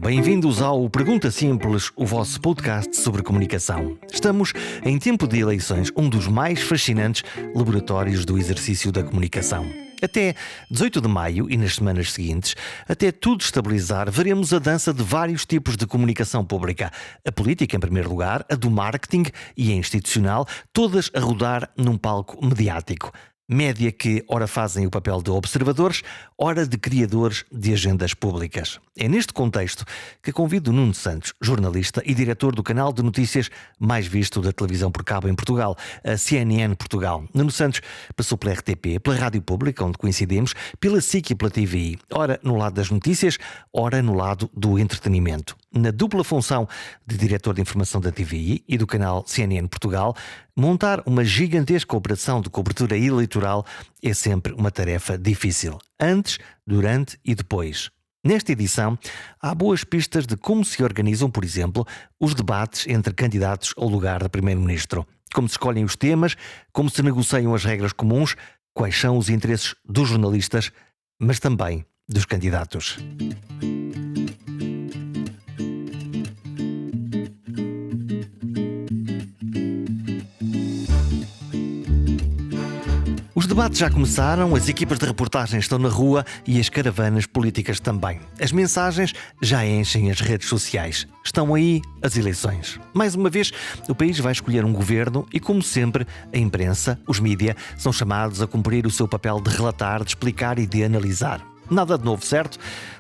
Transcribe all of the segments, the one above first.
bem-vindos ao Pergunta Simples, o vosso podcast sobre comunicação. Estamos em tempo de eleições, um dos mais fascinantes laboratórios do exercício da comunicação. Até 18 de maio e nas semanas seguintes, até tudo estabilizar, veremos a dança de vários tipos de comunicação pública. A política, em primeiro lugar, a do marketing e a institucional, todas a rodar num palco mediático. Média que ora fazem o papel de observadores, ora de criadores de agendas públicas. É neste contexto que convido Nuno Santos, jornalista e diretor do canal de notícias mais visto da televisão por cabo em Portugal, a CNN Portugal. Nuno Santos passou pela RTP, pela Rádio Pública, onde coincidimos, pela SIC e pela TVI, ora no lado das notícias, ora no lado do entretenimento. Na dupla função de diretor de informação da TVI e do canal CNN Portugal, montar uma gigantesca operação de cobertura eleitoral é sempre uma tarefa difícil, antes, durante e depois. Nesta edição, há boas pistas de como se organizam, por exemplo, os debates entre candidatos ao lugar de primeiro-ministro. Como se escolhem os temas, como se negociam as regras comuns, quais são os interesses dos jornalistas, mas também dos candidatos. Os debates já começaram, as equipas de reportagem estão na rua e as caravanas políticas também. As mensagens já enchem as redes sociais. Estão aí as eleições. Mais uma vez, o país vai escolher um governo e, como sempre, a imprensa, os mídia, são chamados a cumprir o seu papel de relatar, de explicar e de analisar. Nada de novo, certo?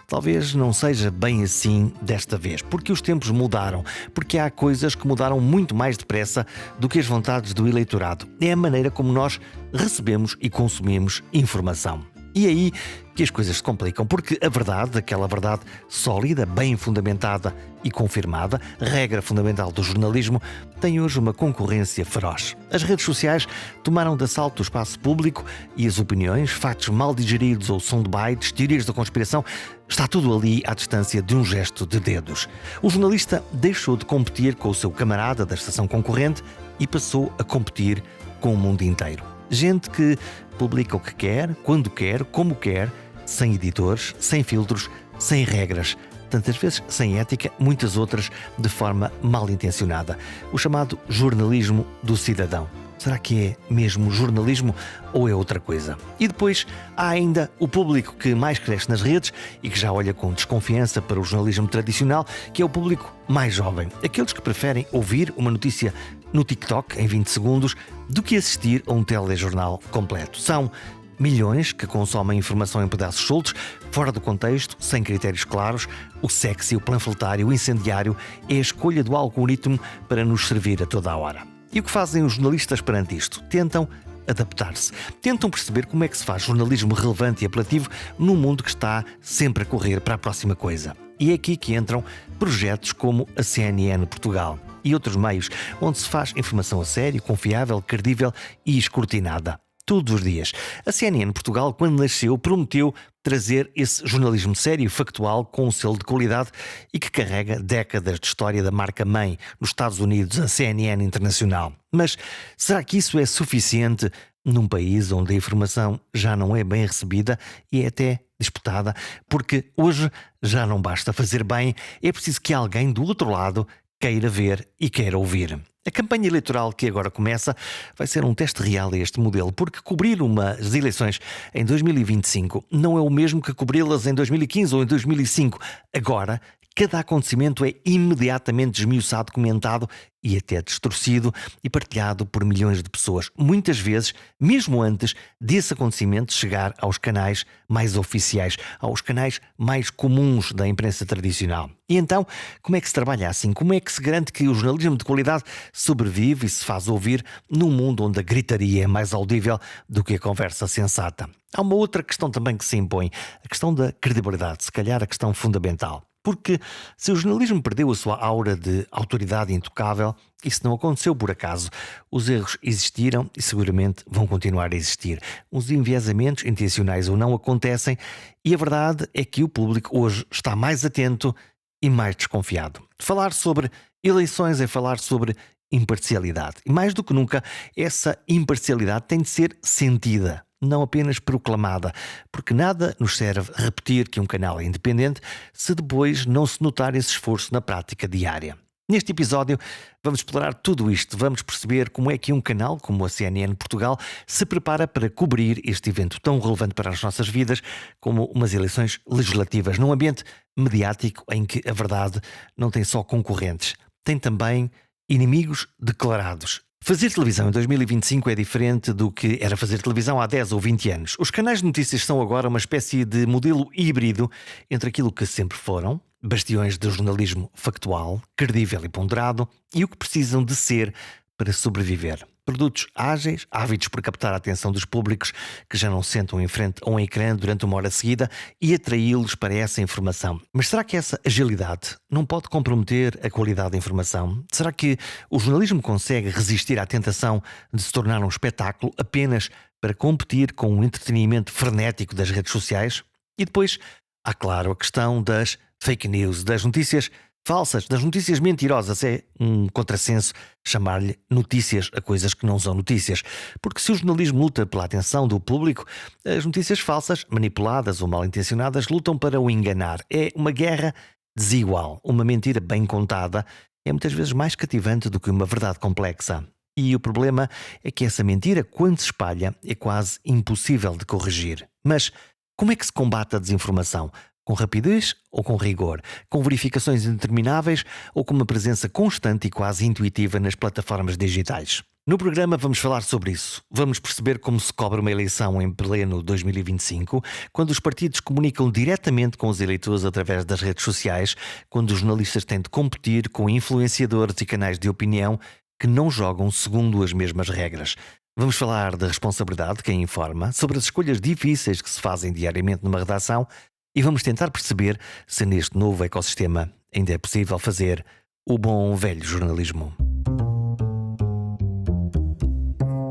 Talvez não seja bem assim desta vez, porque os tempos mudaram, porque há coisas que mudaram muito mais depressa do que as vontades do eleitorado. É a maneira como nós recebemos e consumimos informação. E é aí que as coisas se complicam, porque a verdade, aquela verdade sólida, bem fundamentada e confirmada, regra fundamental do jornalismo, tem hoje uma concorrência feroz. As redes sociais tomaram de assalto o espaço público e as opiniões, factos mal digeridos ou soundbites, teorias da conspiração, está tudo ali à distância de um gesto de dedos. O jornalista deixou de competir com o seu camarada da estação concorrente e passou a competir com o mundo inteiro. Gente que publica o que quer, quando quer, como quer, sem editores, sem filtros, sem regras. Tantas vezes sem ética, muitas outras de forma mal intencionada. O chamado jornalismo do cidadão. Será que é mesmo jornalismo ou é outra coisa? E depois há ainda o público que mais cresce nas redes e que já olha com desconfiança para o jornalismo tradicional, que é o público mais jovem. Aqueles que preferem ouvir uma notícia no TikTok em 20 segundos do que assistir a um telejornal completo. São milhões que consomem informação em pedaços soltos, fora do contexto, sem critérios claros. O sexy, o panfletário, o incendiário é a escolha do algoritmo para nos servir a toda a hora. E o que fazem os jornalistas perante isto? Tentam adaptar-se. Tentam perceber como é que se faz jornalismo relevante e apelativo num mundo que está sempre a correr para a próxima coisa. E é aqui que entram projetos como a CNN Portugal e outros meios, onde se faz informação a sério, confiável, credível e escrutinada. Todos os dias. A CNN Portugal, quando nasceu, prometeu trazer esse jornalismo sério e factual com um selo de qualidade e que carrega décadas de história da marca-mãe nos Estados Unidos, a CNN Internacional. Mas será que isso é suficiente num país onde a informação já não é bem recebida e é até disputada? Porque hoje já não basta fazer bem, é preciso que alguém do outro lado queira ver e queira ouvir. A campanha eleitoral que agora começa vai ser um teste real a este modelo, porque cobrir umas eleições em 2025 não é o mesmo que cobri-las em 2015 ou em 2005. Agora, cada acontecimento é imediatamente desmiuçado, comentado e até distorcido e partilhado por milhões de pessoas. Muitas vezes, mesmo antes desse acontecimento chegar aos canais mais oficiais, aos canais mais comuns da imprensa tradicional. E então, como é que se trabalha assim? Como é que se garante que o jornalismo de qualidade sobrevive e se faz ouvir num mundo onde a gritaria é mais audível do que a conversa sensata? Há uma outra questão também que se impõe, a questão da credibilidade, se calhar a questão fundamental. Porque se o jornalismo perdeu a sua aura de autoridade intocável, isso não aconteceu por acaso. Os erros existiram e seguramente vão continuar a existir. Os enviesamentos, intencionais ou não, acontecem e a verdade é que o público hoje está mais atento e mais desconfiado. Falar sobre eleições é falar sobre imparcialidade. E mais do que nunca, essa imparcialidade tem de ser sentida. não apenas proclamada, porque nada nos serve repetir que um canal é independente se depois não se notar esse esforço na prática diária. Neste episódio vamos explorar tudo isto, vamos perceber como é que um canal como a CNN Portugal se prepara para cobrir este evento tão relevante para as nossas vidas como umas eleições legislativas, num ambiente mediático em que a verdade não tem só concorrentes, tem também inimigos declarados. Fazer televisão em 2025 é diferente do que era fazer televisão há 10 ou 20 anos. Os canais de notícias são agora uma espécie de modelo híbrido entre aquilo que sempre foram, bastiões de jornalismo factual, credível e ponderado, e o que precisam de ser para sobreviver. Produtos ágeis, ávidos por captar a atenção dos públicos que já não sentam em frente a um ecrã durante uma hora seguida e atraí-los para essa informação. Mas será que essa agilidade não pode comprometer a qualidade da informação? Será que o jornalismo consegue resistir à tentação de se tornar um espetáculo apenas para competir com o entretenimento frenético das redes sociais? E depois, há claro a questão das fake news, das notícias falsas, das notícias mentirosas. É um contrassenso chamar-lhe notícias a coisas que não são notícias. Porque se o jornalismo luta pela atenção do público, as notícias falsas, manipuladas ou mal intencionadas, lutam para o enganar. É uma guerra desigual. Uma mentira bem contada é muitas vezes mais cativante do que uma verdade complexa. E o problema é que essa mentira, quando se espalha, é quase impossível de corrigir. Mas como é que se combate a desinformação? Com rapidez ou com rigor? Com verificações intermináveis ou com uma presença constante e quase intuitiva nas plataformas digitais? No programa vamos falar sobre isso. Vamos perceber como se cobra uma eleição em pleno 2025, quando os partidos comunicam diretamente com os eleitores através das redes sociais, quando os jornalistas têm de competir com influenciadores e canais de opinião que não jogam segundo as mesmas regras. Vamos falar da responsabilidade de quem informa, sobre as escolhas difíceis que se fazem diariamente numa redação, e vamos tentar perceber se neste novo ecossistema ainda é possível fazer o bom velho jornalismo.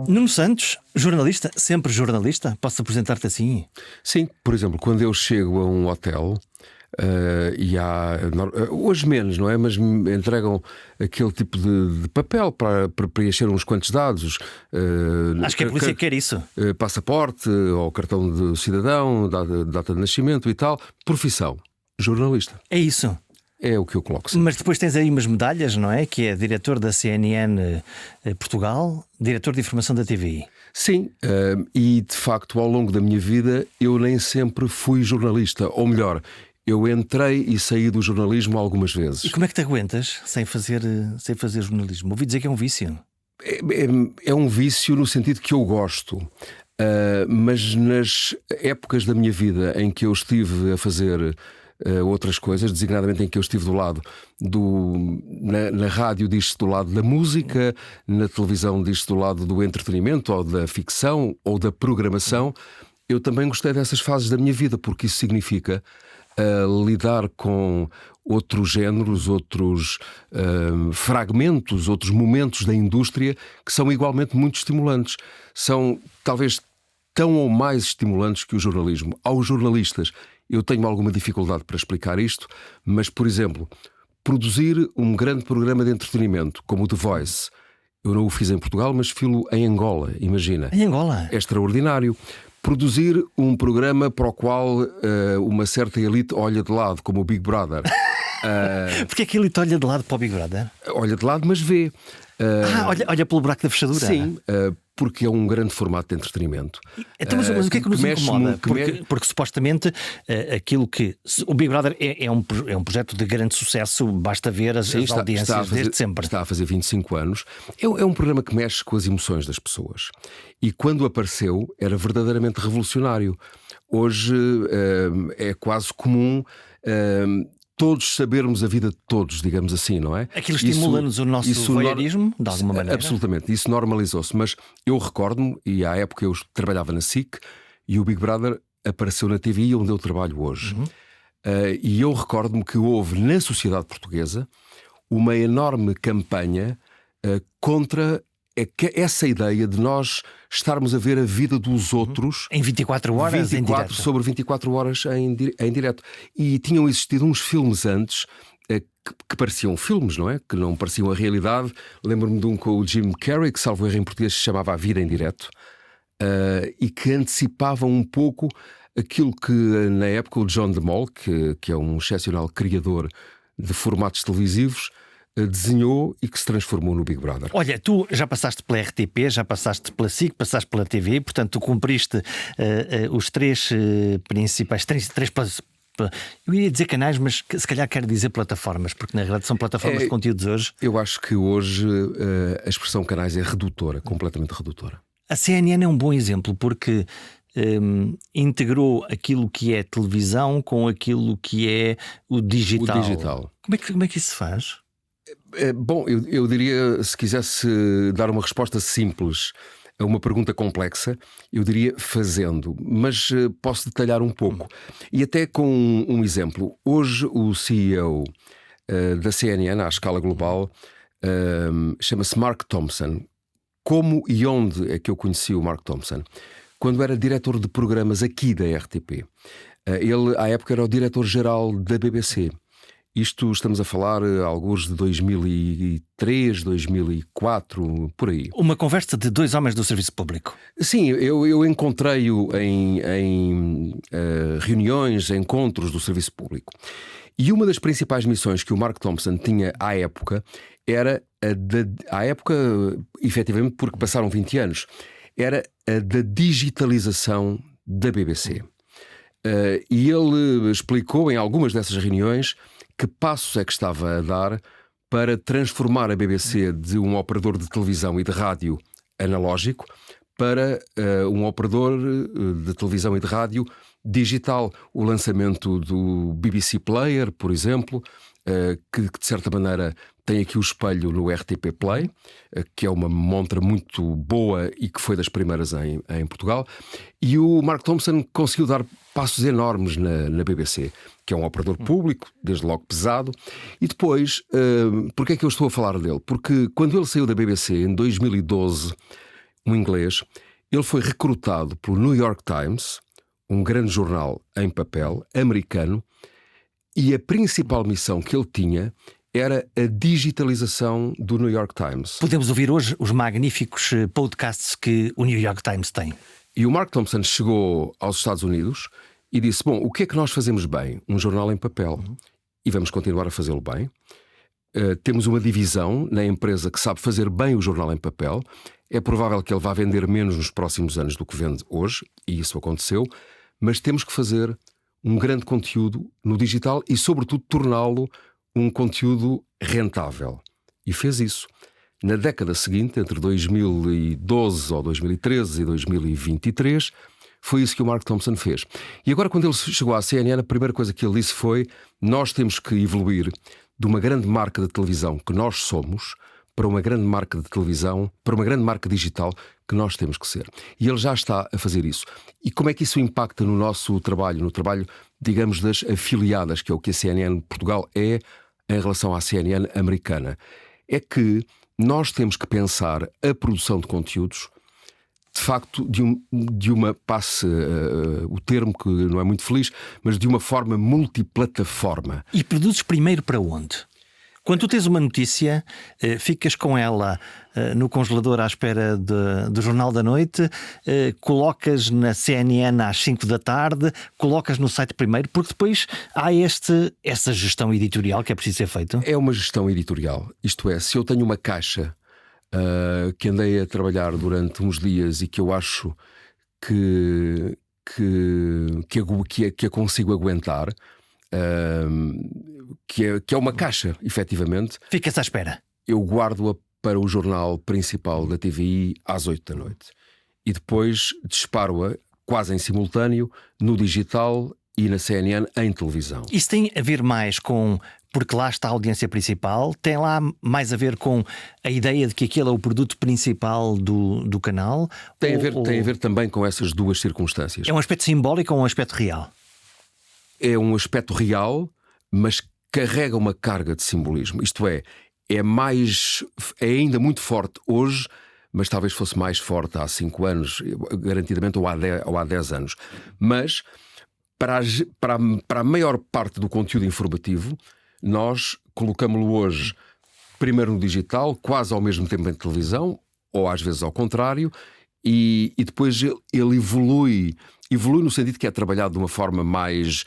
Nuno Santos, jornalista, sempre jornalista? Posso apresentar-te assim? Sim, por exemplo, quando eu chego a um hotel e há, hoje menos, não é? Mas me entregam aquele tipo de papel para preencher uns quantos dados. Acho que a polícia quer isso. Passaporte ou cartão de cidadão, data de nascimento e tal. Profissão, jornalista. É isso. É o que eu coloco sempre. Mas depois tens aí umas medalhas, não é? Que é diretor da CNN Portugal, diretor de informação da TVI. Sim, e de facto ao longo da minha vida eu nem sempre fui jornalista, ou melhor, eu entrei e saí do jornalismo algumas vezes. E como é que te aguentas sem fazer jornalismo? Ouvi dizer que é um vício. É um vício no sentido que eu gosto, mas nas épocas da minha vida em que eu estive a fazer outras coisas, designadamente em que eu estive do lado na rádio diz-se do lado da música, na televisão diz-se do lado do entretenimento ou da ficção ou da programação, eu também gostei dessas fases da minha vida, porque isso significa lidar com outros géneros, outros fragmentos, outros momentos da indústria que são igualmente muito estimulantes. São talvez tão ou mais estimulantes que o jornalismo. Aos jornalistas, eu tenho alguma dificuldade para explicar isto, mas, por exemplo, produzir um grande programa de entretenimento como o The Voice, eu não o fiz em Portugal, mas fiz-o em Angola, imagina. Em Angola? É extraordinário. Produzir um programa para o qual uma certa elite olha de lado, como o Big Brother. Porque é que a elite olha de lado para o Big Brother? Olha de lado, mas vê. Olha pelo buraco da fechadura. Sim, porque é um grande formato de entretenimento. Então, mas o que é que nos incomoda? Porque supostamente aquilo que... O Big Brother é um projeto de grande sucesso, basta ver as audiências desde sempre. Está a fazer 25 anos. É um programa que mexe com as emoções das pessoas. E quando apareceu, era verdadeiramente revolucionário. Hoje é quase comum... todos sabermos a vida de todos, digamos assim, não é? Aquilo estimula-nos o nosso voyeurismo, de alguma maneira. Absolutamente, isso normalizou-se. Mas eu recordo-me, e à época eu trabalhava na SIC, e o Big Brother apareceu na TVI, onde eu trabalho hoje. E eu recordo-me que houve na sociedade portuguesa uma enorme campanha contra essa ideia de nós estarmos a ver a vida dos outros em 24 horas, em direto. Sobre 24 horas em direto. E tinham existido uns filmes antes que pareciam filmes, não é? Que não pareciam a realidade. Lembro-me de um com o Jim Carrey, que salvo erro em português se chamava A Vida em Direto. e que antecipavam um pouco aquilo que na época o John de Mol, que é um excepcional criador de formatos televisivos, desenhou e que se transformou no Big Brother. Olha, tu já passaste pela RTP, já passaste pela SIC, passaste pela TV, portanto tu cumpriste os três principais, três eu ia dizer canais, mas se calhar quero dizer plataformas, porque na realidade são plataformas de conteúdos hoje. Eu acho que hoje a expressão canais é redutora, completamente redutora. A CNN é um bom exemplo porque integrou aquilo que é televisão com aquilo que é o digital. O digital. Como é que isso se faz? Bom, eu diria, se quisesse dar uma resposta simples a uma pergunta complexa, eu diria fazendo, mas posso detalhar um pouco. E até com um exemplo. Hoje o CEO da CNN, à escala global, chama-se Mark Thompson. Como e onde é que eu conheci o Mark Thompson? Quando era diretor de programas aqui da RTP. Ele, à época, era o diretor-geral da BBC. Isto estamos a falar alguns de 2003, 2004, por aí. Uma conversa de dois homens do serviço público. Sim, eu encontrei-o em reuniões, encontros do serviço público. E uma das principais missões que o Mark Thompson tinha à época era à época, efetivamente, porque passaram 20 anos, era a da digitalização da BBC. E ele explicou em algumas dessas reuniões que passos é que estava a dar para transformar a BBC de um operador de televisão e de rádio analógico para um operador de televisão e de rádio digital. O lançamento do BBC Player, por exemplo, que de certa maneira tem aqui o espelho no RTP Play, que é uma montra muito boa e que foi das primeiras em Portugal. E o Mark Thompson conseguiu dar passos enormes na BBC, que é um operador público, desde logo pesado. E depois, porque é que eu estou a falar dele? Porque quando ele saiu da BBC em 2012, um inglês, ele foi recrutado pelo New York Times, um grande jornal em papel americano, e a principal missão que ele tinha era a digitalização do New York Times. Podemos ouvir hoje os magníficos podcasts que o New York Times tem. E o Mark Thompson chegou aos Estados Unidos e disse: bom, o que é que nós fazemos bem? Um jornal em papel. E vamos continuar a fazê-lo bem. Temos uma divisão na empresa que sabe fazer bem o jornal em papel. É provável que ele vá vender menos nos próximos anos do que vende hoje, e isso aconteceu, mas temos que fazer um grande conteúdo no digital e, sobretudo, torná-lo um conteúdo rentável. E fez isso. Na década seguinte, entre 2012 ou 2013 e 2023, foi isso que o Mark Thompson fez. E agora, quando ele chegou à CNN, a primeira coisa que ele disse foi: nós temos que evoluir de uma grande marca de televisão que nós somos para uma grande marca de televisão, para uma grande marca digital que nós temos que ser. E ele já está a fazer isso. E como é que isso impacta no nosso trabalho, no trabalho, digamos, das afiliadas, que é o que a CNN Portugal é em relação à CNN americana? É que nós temos que pensar a produção de conteúdos, de facto, de uma, passe o termo que não é muito feliz, mas de uma forma multiplataforma. E produzes primeiro para onde? Quando tu tens uma notícia, ficas com ela no congelador à espera do Jornal da Noite, colocas na CNN às 5 da tarde, colocas no site primeiro, porque depois há essa gestão editorial que é preciso ser feita. É uma gestão editorial. Isto é, se eu tenho uma caixa que andei a trabalhar durante uns dias e que eu acho que a consigo aguentar, que é uma caixa, efetivamente. Fica-se à espera. Eu guardo-a para o jornal principal da TVI às 8 da noite. E depois disparo-a quase em simultâneo no digital e na CNN em televisão. Isso tem a ver mais com... porque lá está a audiência principal? Tem lá mais a ver com a ideia de que aquele é o produto principal do canal? Tem a ver também com essas duas circunstâncias. É um aspecto simbólico ou um aspecto real? É um aspecto real, mas carrega uma carga de simbolismo. Isto é ainda muito forte hoje, mas talvez fosse mais forte há 5 anos, garantidamente, ou há 10 anos. Mas para a maior parte do conteúdo informativo, nós colocamos-lo hoje primeiro no digital, quase ao mesmo tempo em televisão, ou às vezes ao contrário, e depois ele evolui no sentido que é trabalhado de uma forma mais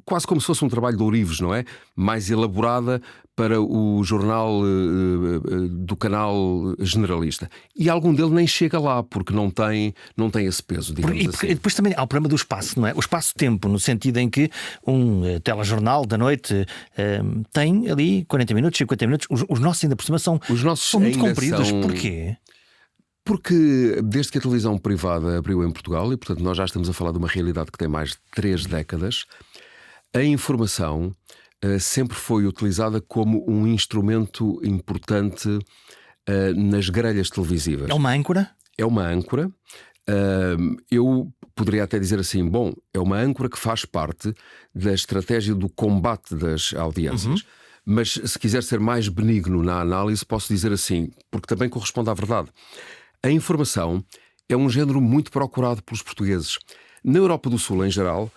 quase como se fosse um trabalho de ourives, não é? Mais elaborada para o jornal do canal generalista. E algum dele nem chega lá, porque não tem esse peso, digamos assim. E depois também há o problema do espaço, não é? O espaço-tempo, no sentido em que um telejornal da noite tem ali 40 minutos, 50 minutos. Os nossos ainda por cima são muito compridos. Porquê? Porque desde que a televisão privada abriu em Portugal, e portanto nós já estamos a falar de uma realidade que tem mais de 3 décadas, a informação sempre foi utilizada como um instrumento importante nas grelhas televisivas. É uma âncora? É uma âncora. Eu poderia até dizer assim, bom, é uma âncora que faz parte da estratégia do combate das audiências. Mas se quiser ser mais benigno na análise, posso dizer assim, porque também corresponde à verdade. A informação é um género muito procurado pelos portugueses. Na Europa do Sul, em geral,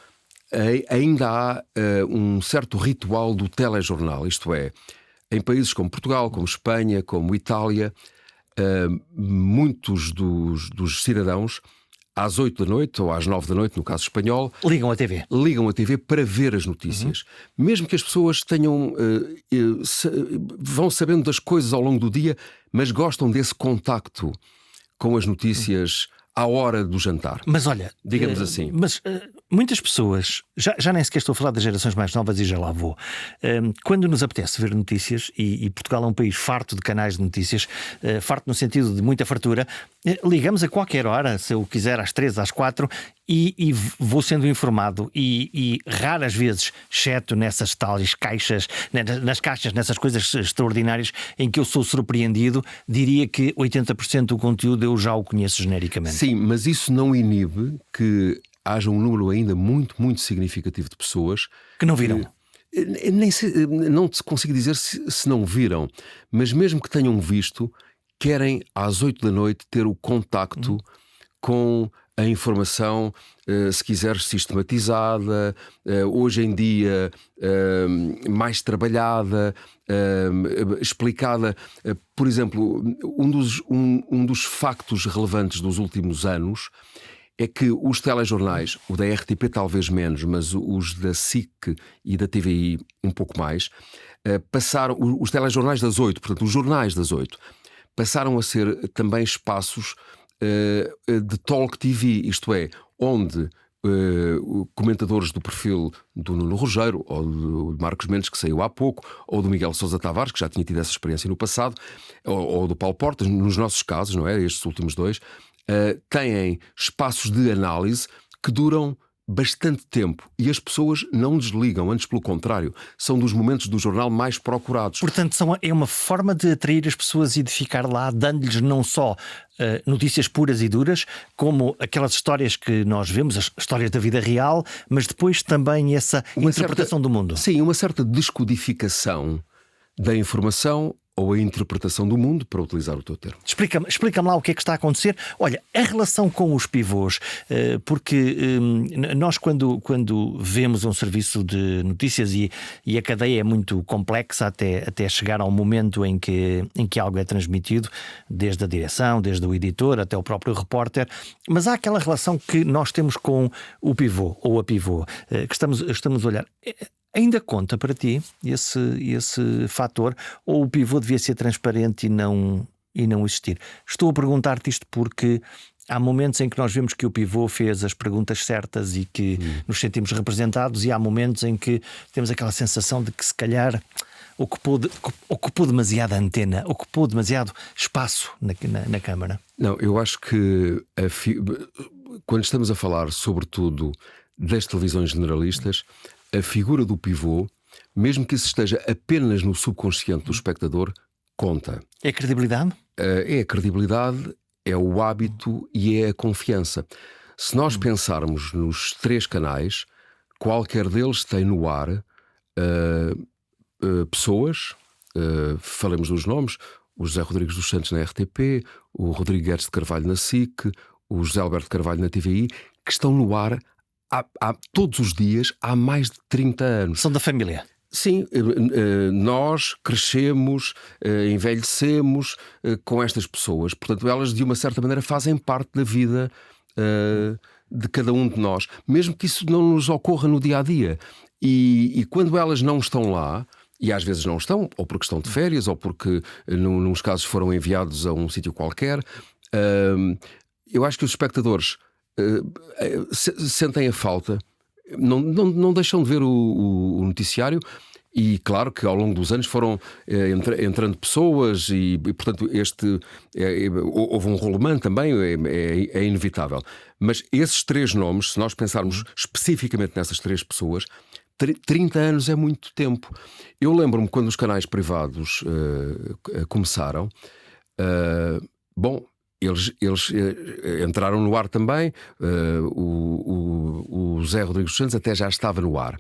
ainda há um certo ritual do telejornal. Isto é, em países como Portugal, como Espanha, como Itália, muitos dos cidadãos, às 8 da noite ou às 9 da noite, no caso espanhol, ligam a TV. Ligam a TV para ver as notícias. Mesmo que as pessoas vão sabendo das coisas ao longo do dia, mas gostam desse contacto com as notícias à hora do jantar. Mas olha, digamos assim. Mas muitas pessoas, já nem sequer estou a falar das gerações mais novas e já lá vou. Quando nos apetece ver notícias, e Portugal é um país farto de canais de notícias, farto no sentido de muita fartura, ligamos a qualquer hora, se eu quiser, às 3, às 4, e vou sendo informado. E raras vezes, exceto nessas tais caixas, nas caixas, nessas coisas extraordinárias em que eu sou surpreendido, diria que 80% do conteúdo eu já o conheço genericamente. Sim, mas isso não inibe que haja um número ainda muito, muito significativo de pessoas que não viram. Não te consigo dizer se não viram, mas mesmo que tenham visto, querem às 8 da noite ter o contacto com a informação, se quiser, sistematizada, hoje em dia mais trabalhada, explicada. Por exemplo, um dos factos relevantes dos últimos anos é que os telejornais, o da RTP talvez menos, mas os da SIC e da TVI um pouco mais, passaram, os telejornais das 8, portanto os jornais das 8, passaram a ser também espaços de talk TV, isto é, onde comentadores do perfil do Nuno Rogério ou do Marcos Mendes, que saiu há pouco, ou do Miguel Sousa Tavares, que já tinha tido essa experiência no passado, ou do Paulo Portas, nos nossos casos, não é? Estes últimos dois, têm espaços de análise que duram bastante tempo e as pessoas não desligam, antes pelo contrário, são dos momentos do jornal mais procurados. Portanto, é uma forma de atrair as pessoas e de ficar lá, dando-lhes não só notícias puras e duras, como aquelas histórias que nós vemos, as histórias da vida real, mas depois também essa interpretação do mundo. Sim, uma certa descodificação da informação ou a interpretação do mundo, para utilizar o teu termo. Explica-me lá o que é que está a acontecer. Olha, a relação com os pivôs, porque nós quando vemos um serviço de notícias e a cadeia é muito complexa até chegar ao momento em que algo é transmitido, desde a direção, desde o editor até o próprio repórter, mas há aquela relação que nós temos com o pivô ou a pivô, que estamos a olhar. Ainda conta para ti esse fator, ou o pivô devia ser transparente e não existir? Estou a perguntar-te isto porque há momentos em que nós vemos que o pivô fez as perguntas certas e que nos sentimos representados, e há momentos em que temos aquela sensação de que se calhar ocupou demasiada antena, ocupou demasiado espaço na Câmara. Não, eu acho que quando estamos a falar sobretudo das televisões generalistas, a figura do pivô, mesmo que isso esteja apenas no subconsciente do espectador, conta. É a credibilidade? É a credibilidade, é o hábito e é a confiança. Se nós pensarmos nos 3 canais, qualquer deles tem no ar pessoas, falemos dos nomes, o José Rodrigues dos Santos na RTP, o Rodrigo Guedes de Carvalho na SIC, o José Alberto Carvalho na TVI, que estão no ar todos os dias há mais de 30 anos. São da família. Sim, nós crescemos, envelhecemos com estas pessoas. Portanto, elas de uma certa maneira fazem parte da vida de cada um de nós, mesmo que isso não nos ocorra no dia a dia. E quando elas não estão lá, e às vezes não estão, ou porque estão de férias, ou porque, nos casos, foram enviados a um sítio qualquer, eu acho que os espectadores sentem a falta. Não deixam de ver o noticiário. E claro que ao longo dos anos foram entrando pessoas e portanto houve um rolamento também, é inevitável. Mas esses 3 nomes, se nós pensarmos especificamente nessas 3 pessoas, 30 anos é muito tempo. Eu lembro-me quando os canais privados começaram, eles entraram no ar também. O José Rodrigues Santos até já estava no ar.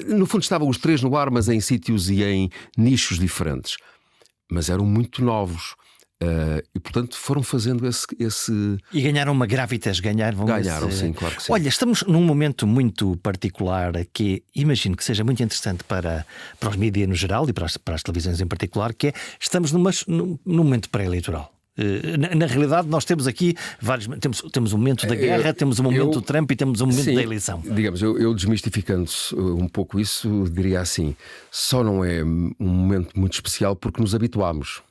No fundo estavam os 3 no ar, mas em sítios e em nichos diferentes. Mas eram muito novos. E portanto foram fazendo esse... E ganharam uma gravitas, ganharam, sim, claro que sim. Olha, estamos num momento muito particular que imagino que seja muito interessante para os mídias no geral e para as televisões em particular, que é, estamos num momento pré-eleitoral. Na realidade nós temos aqui temos um momento da guerra, temos um momento do Trump e temos um momento da eleição. Digamos, eu desmistificando um pouco isso, diria assim: só não é um momento muito especial porque nos habituámos.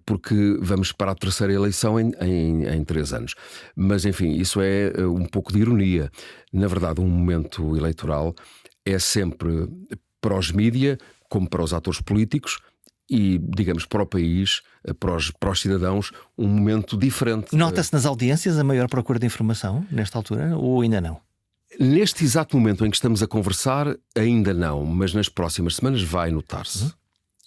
Porque vamos para a 3ª eleição em 3 anos. Mas enfim, isso é um pouco de ironia. Na verdade, um momento eleitoral é sempre, para os mídia como para os atores políticos e, digamos, para o país, para os cidadãos, um momento diferente. Nota-se nas audiências a maior procura de informação nesta altura, ou ainda não? Neste exato momento em que estamos a conversar, ainda não, mas nas próximas semanas vai notar-se.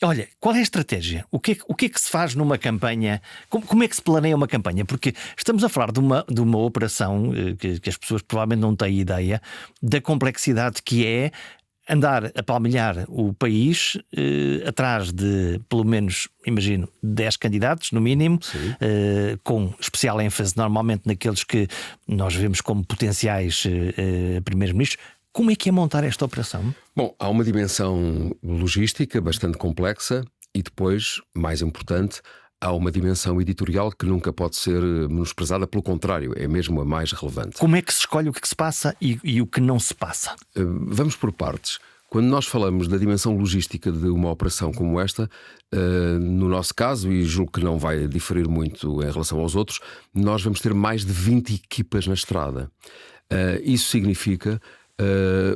Olha, qual é a estratégia? O que é que se faz numa campanha? Como é que se planeia uma campanha? Porque estamos a falar de uma operação que as pessoas provavelmente não têm ideia da complexidade que é andar a palmilhar o país atrás de, pelo menos, imagino, 10 candidatos, no mínimo, com especial ênfase normalmente naqueles que nós vemos como potenciais primeiros-ministros. Como é que é montar esta operação? Bom, há uma dimensão logística bastante complexa e depois, mais importante, há uma dimensão editorial que nunca pode ser menosprezada, pelo contrário, é mesmo a mais relevante. Como é que se escolhe o que se passa e o que não se passa? Vamos por partes. Quando nós falamos da dimensão logística de uma operação como esta, no nosso caso, e julgo que não vai diferir muito em relação aos outros, nós vamos ter mais de 20 equipas na estrada. Isso significa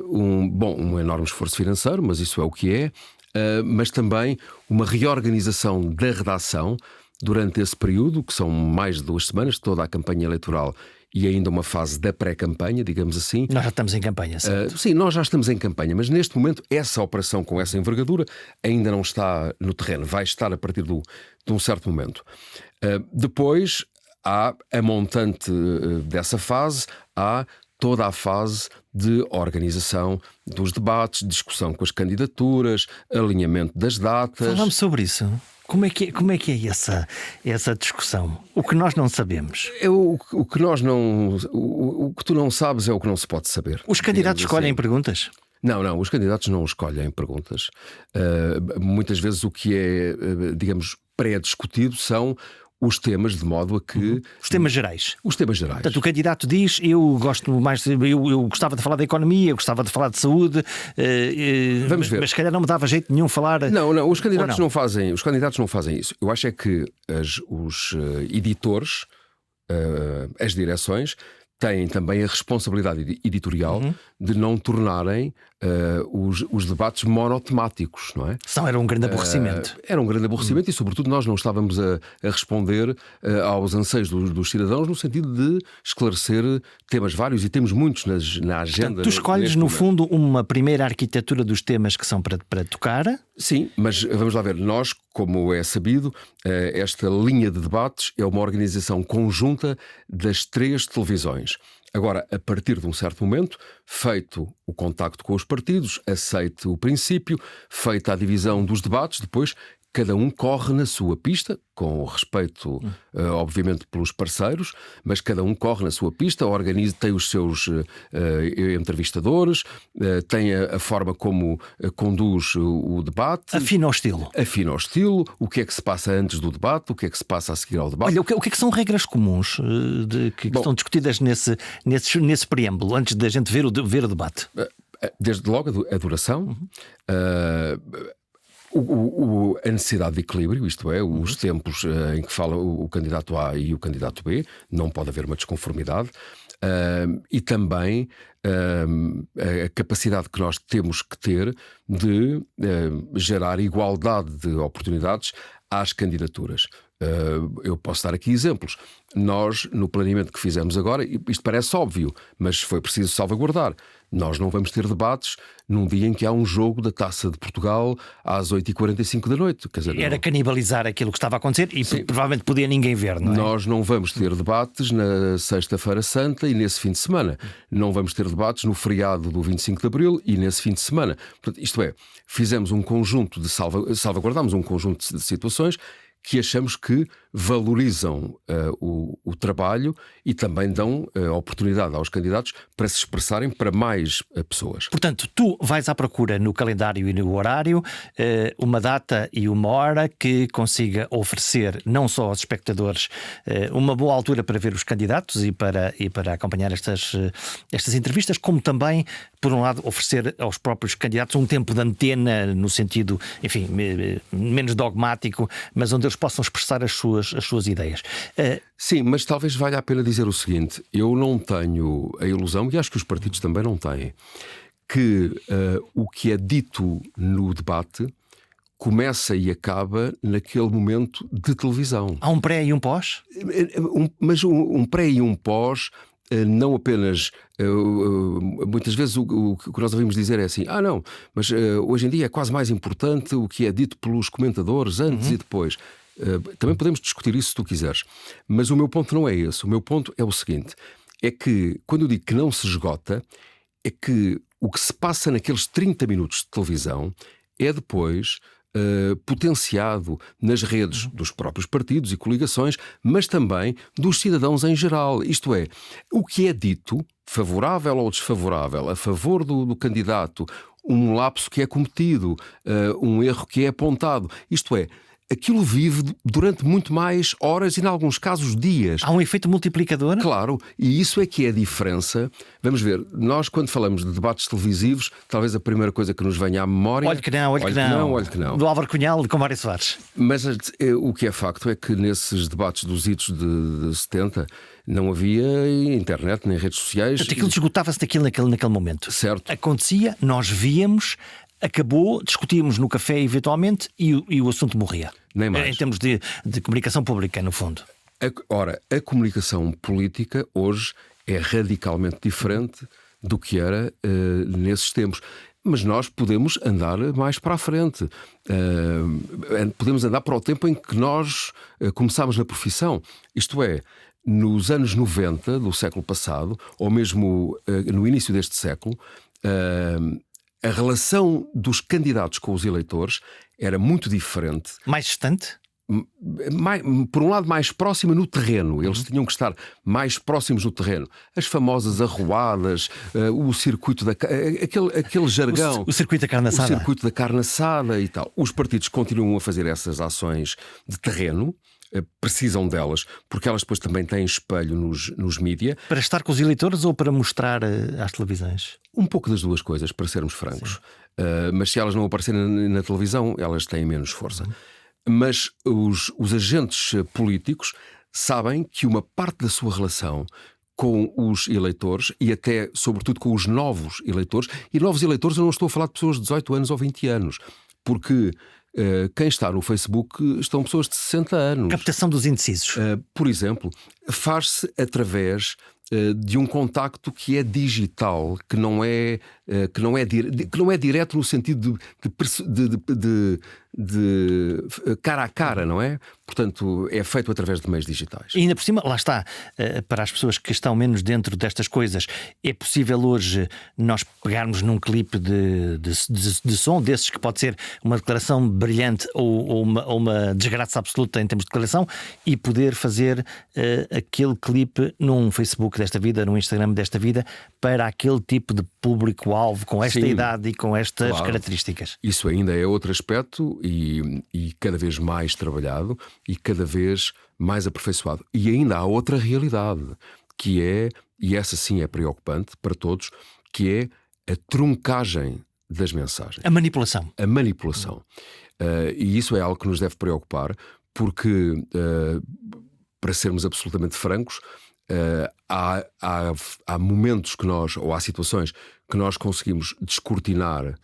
um enorme esforço financeiro, mas isso é o que é, mas também uma reorganização da redação durante esse período, que são mais de 2 semanas, toda a campanha eleitoral e ainda uma fase da pré-campanha, digamos assim. Nós já estamos em campanha, certo? Sim, nós já estamos em campanha, mas neste momento essa operação com essa envergadura ainda não está no terreno, vai estar a partir de um certo momento. Depois há a montante dessa fase, há toda a fase de organização dos debates, discussão com as candidaturas, alinhamento das datas. Falamos sobre isso. Como é que é essa discussão? O que nós não sabemos? O que tu não sabes é o que não se pode saber. Os candidatos escolhem perguntas? Não, os candidatos não escolhem perguntas. Muitas vezes o que é, digamos, pré-discutido são os temas, de modo a que... Os temas gerais. Os temas gerais. Portanto, o candidato diz: eu gosto mais, eu gostava de falar da economia, eu gostava de falar de saúde, Vamos ver. Mas se calhar não me dava jeito nenhum falar. Não, os candidatos não fazem isso. Eu acho é que os editores, as direções, têm também a responsabilidade editorial de não tornarem os debates monotemáticos, não é? Senão era um grande aborrecimento. Era um grande aborrecimento e, sobretudo, nós não estávamos a responder aos anseios dos cidadãos no sentido de esclarecer temas vários, e temos muitos na agenda. Portanto, tu escolhes, no fundo, uma primeira arquitetura dos temas que são para tocar. Sim, mas vamos lá ver. Nós, como é sabido, esta linha de debates é uma organização conjunta das 3 televisões. Agora, a partir de um certo momento, feito o contacto com os partidos, aceite o princípio, feita a divisão dos debates, depois cada um corre na sua pista, com respeito, obviamente, pelos parceiros, mas cada um corre na sua pista, organiza, tem os seus entrevistadores, tem a forma como conduz o debate. Afina o estilo. Afina o estilo, o que é que se passa antes do debate, o que é que se passa a seguir ao debate. Olha, o que é que são regras comuns que estão discutidas nesse preâmbulo, antes da gente ver o debate? Desde logo a duração, a necessidade de equilíbrio, isto é, os tempos em que fala o candidato A e o candidato B, não pode haver uma desconformidade, e também a capacidade que nós temos que ter de gerar igualdade de oportunidades às candidaturas. Eu posso dar aqui exemplos. Nós, no planeamento que fizemos agora, isto parece óbvio, mas foi preciso salvaguardar. Nós não vamos ter debates num dia em que há um jogo da Taça de Portugal às 8h45 da noite. Quer dizer, era canibalizar aquilo que estava a acontecer e provavelmente podia ninguém ver, não é? Nós não vamos ter debates na Sexta-feira Santa e nesse fim de semana. Não vamos ter debates no feriado do 25 de Abril e nesse fim de semana. Portanto, isto é, fizemos um conjunto de salvaguardamos um conjunto de situações que achamos que valorizam o trabalho e também dão oportunidade aos candidatos para se expressarem para mais pessoas. Portanto, tu vais à procura no calendário e no horário uma data e uma hora que consiga oferecer não só aos espectadores uma boa altura para ver os candidatos e para acompanhar estas entrevistas, como também, por um lado, oferecer aos próprios candidatos um tempo de antena no sentido, enfim, menos dogmático, mas onde eles possam expressar as suas ideias. Sim, mas talvez valha a pena dizer o seguinte: eu não tenho a ilusão, e acho que os partidos também não têm, que o que é dito no debate começa e acaba naquele momento de televisão. Há um pré e um pós? Mas um pré e um pós. Não apenas, muitas vezes o que nós ouvimos dizer é assim: não, mas hoje em dia é quase mais importante o que é dito pelos comentadores antes e depois. Também podemos discutir isso se tu quiseres, mas o meu ponto não é esse. O meu ponto é o seguinte: é que quando eu digo que não se esgota, é que o que se passa naqueles 30 minutos de televisão é depois potenciado nas redes dos próprios partidos e coligações, mas também dos cidadãos em geral. Isto é, o que é dito, favorável ou desfavorável, a favor do candidato, um lapso que é cometido, um erro que é apontado, isto é, aquilo vive durante muito mais horas e, em alguns casos, dias. Há um efeito multiplicador? Claro, e isso é que é a diferença. Vamos ver, nós quando falamos de debates televisivos, talvez a primeira coisa que nos venha à memória... Olhe que não. Do Álvaro Cunhal com Mário Soares. Mas o que é facto é que nesses debates dos idos de 70 não havia internet nem redes sociais. Aquilo esgotava-se daquilo naquele momento. Certo. Acontecia, nós víamos... Acabou, discutíamos no café eventualmente e o assunto morria. Nem mais. Em termos de comunicação pública, no fundo. Ora, a comunicação política hoje é radicalmente diferente do que era nesses tempos. Mas nós podemos andar mais para a frente. Podemos andar para o tempo em que nós começámos na profissão. Isto é, nos anos 90 do século passado, ou mesmo no início deste século, a relação dos candidatos com os eleitores era muito diferente. Mais distante? Por um lado, mais próxima no terreno. Eles tinham que estar mais próximos do terreno. As famosas arruadas, o circuito aquele jargão. O circuito da carne assada. O circuito da carne assada e tal. Os partidos continuam a fazer essas ações de terreno. Precisam delas, porque elas depois também têm espelho nos mídia. Para estar com os eleitores ou para mostrar às televisões? Um pouco das duas coisas, para sermos francos. Mas se elas não aparecerem na televisão, elas têm menos força. Mas os agentes políticos sabem que uma parte da sua relação com os eleitores e até, sobretudo, com os novos eleitores, e novos eleitores eu não estou a falar de pessoas de 18 anos ou 20 anos, porque... quem está no Facebook estão pessoas de 60 anos. Captação dos indecisos. Por exemplo, faz-se através de um contacto que é digital, que não é direto no sentido de cara a cara, não é? Portanto, é feito através de meios digitais. E ainda por cima, lá está, para as pessoas que estão menos dentro destas coisas, é possível hoje nós pegarmos num clipe de som desses, que pode ser uma declaração brilhante ou uma desgraça absoluta em termos de declaração, e poder fazer aquele clipe num Facebook desta vida, num Instagram desta vida, para aquele tipo de público-alvo, com esta idade e com estas características. Isso ainda é outro aspecto e cada vez mais trabalhado e cada vez mais aperfeiçoado. E ainda há outra realidade, que é, e essa sim é preocupante para todos, que é a truncagem das mensagens. A manipulação. A manipulação. E isso é algo que nos deve preocupar, porque, para sermos absolutamente francos, há momentos que nós, ou há situações que nós conseguimos descortinar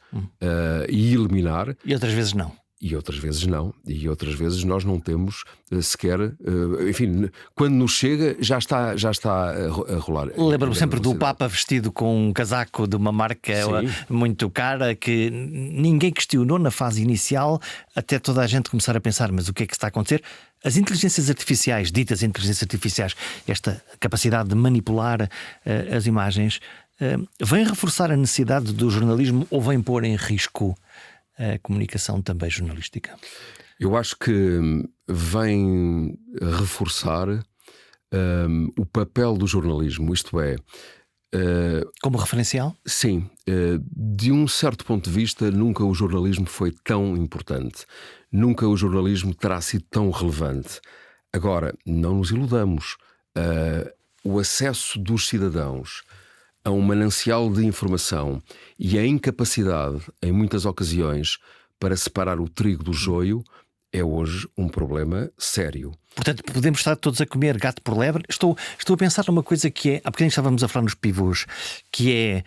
e eliminar. E outras vezes não. E outras vezes não. E outras vezes nós não temos sequer. Enfim, quando nos chega, já está a rolar. Lembro-me sempre do Papa vestido com um casaco de uma marca muito cara, que ninguém questionou na fase inicial, até toda a gente começar a pensar: mas o que é que está a acontecer? As inteligências artificiais, ditas inteligências artificiais, esta capacidade de manipular as imagens, vem reforçar a necessidade do jornalismo ou vem pôr em risco a comunicação também jornalística? Eu acho que vem reforçar o papel do jornalismo, isto é... como referencial? Sim. De um certo ponto de vista, nunca o jornalismo foi tão importante. Nunca o jornalismo terá sido tão relevante. Agora, não nos iludamos. O acesso dos cidadãos a um manancial de informação e a incapacidade, em muitas ocasiões, para separar o trigo do joio é hoje um problema sério. Portanto, podemos estar todos a comer gato por lebre. Estou a pensar numa coisa que é... Há bocadinho estávamos a falar nos pivôs, que é...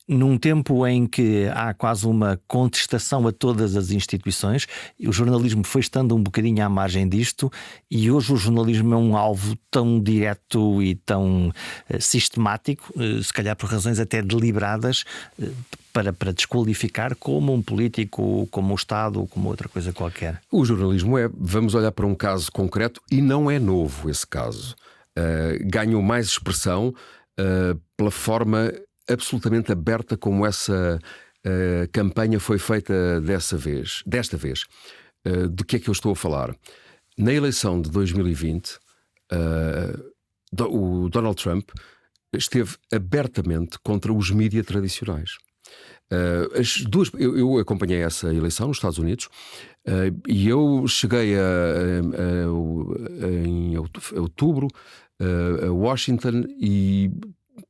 num tempo em que há quase uma contestação a todas as instituições, o jornalismo foi estando um bocadinho à margem disto, e hoje o jornalismo é um alvo tão direto e tão sistemático, se calhar por razões até deliberadas, para desqualificar como um político, como o Estado ou como outra coisa qualquer. O jornalismo vamos olhar para um caso concreto, e não é novo esse caso. Ganhou mais expressão pela forma absolutamente aberta como essa campanha foi feita desta vez. De que é que eu estou a falar? Na eleição de 2020, o Donald Trump esteve abertamente contra os mídias tradicionais. Eu acompanhei essa eleição nos Estados Unidos e eu cheguei em outubro a Washington, e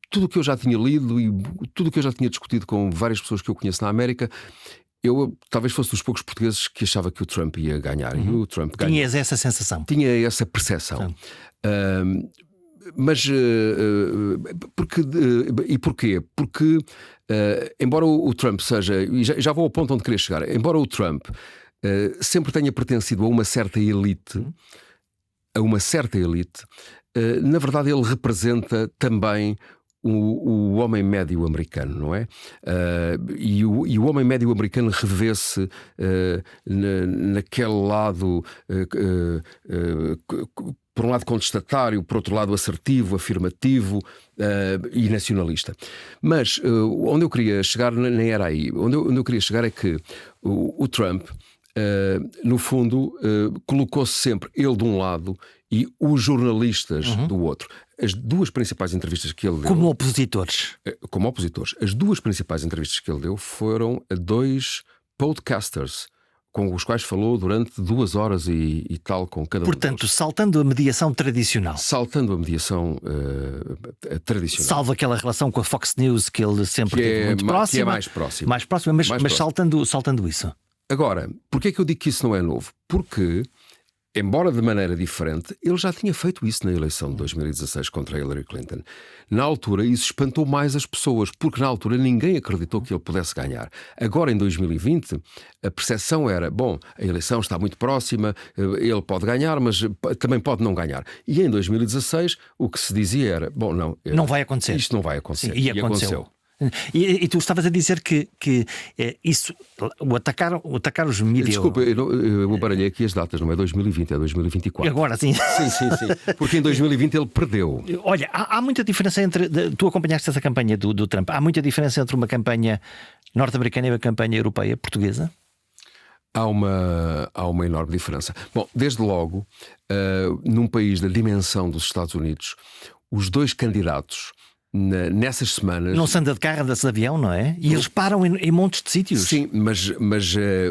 tudo o que eu já tinha lido e tudo o que eu já tinha discutido com várias pessoas que eu conheço na América, eu talvez fosse dos poucos portugueses que achava que o Trump ia ganhar. E o Trump ganhou. Tinhas essa sensação? Tinha essa percepção. Mas porquê? Porque embora o Trump seja, e já vou ao ponto onde queria chegar, embora o Trump sempre tenha pertencido a uma certa elite, na verdade ele representa também o homem médio americano, não é? E o homem médio americano revê-se naquele lado, por um lado contestatário, por outro lado assertivo, afirmativo e nacionalista. Mas onde eu queria chegar nem era aí. Onde eu queria chegar é que o Trump, no fundo, colocou-se sempre ele de um lado e os jornalistas do outro. As duas principais entrevistas que ele deu... Como opositores. As duas principais entrevistas que ele deu foram a dois podcasters, com os quais falou durante 2 horas e tal com cada um. Portanto, saltando a mediação tradicional. Saltando a mediação tradicional. Salvo aquela relação com a Fox News que ele sempre teve muito próxima. Que é mais próxima. Mais próxima, mas saltando isso. Agora, porquê é que eu digo que isso não é novo? Porque embora de maneira diferente, ele já tinha feito isso na eleição de 2016 contra Hillary Clinton. Na altura, isso espantou mais as pessoas, porque na altura ninguém acreditou que ele pudesse ganhar. Agora, em 2020, a percepção era, bom, a eleição está muito próxima, ele pode ganhar, mas também pode não ganhar. E em 2016, o que se dizia era, bom, não vai acontecer. Isto não vai acontecer. Sim, e aconteceu. E tu estavas a dizer que isso, o atacar os mídias. Desculpa, eu baralhei aqui as datas, não é 2020, é 2024. Agora sim. Sim. Porque em 2020 ele perdeu. Olha, há muita diferença entre. Tu acompanhaste essa campanha do Trump. Há muita diferença entre uma campanha norte-americana e uma campanha europeia, portuguesa? Há uma enorme diferença. Bom, desde logo, num país da dimensão dos Estados Unidos, os dois candidatos. Nessas semanas. Não se anda de carro, anda-se de avião, não é? E eles param em montes de sítios. Sim, mas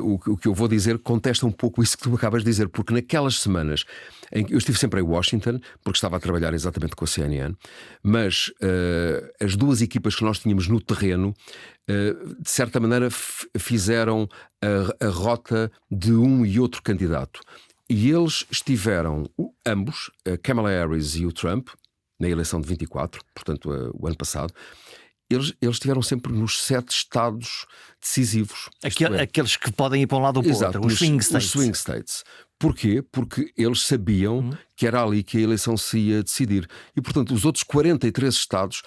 o que eu vou dizer contesta um pouco isso que tu acabas de dizer, porque naquelas semanas em que eu estive sempre em Washington, porque estava a trabalhar exatamente com a CNN, mas as duas equipas que nós tínhamos no terreno, de certa maneira, fizeram a rota de um e outro candidato. E eles estiveram, ambos, a Kamala Harris e o Trump, na eleição de 24, portanto o ano passado, eles estiveram sempre nos 7 estados decisivos. Aqueles que podem ir para um lado ou para o outro, os swing states. Porquê? Porque eles sabiam que era ali que a eleição se ia decidir. E, portanto, os outros 43 estados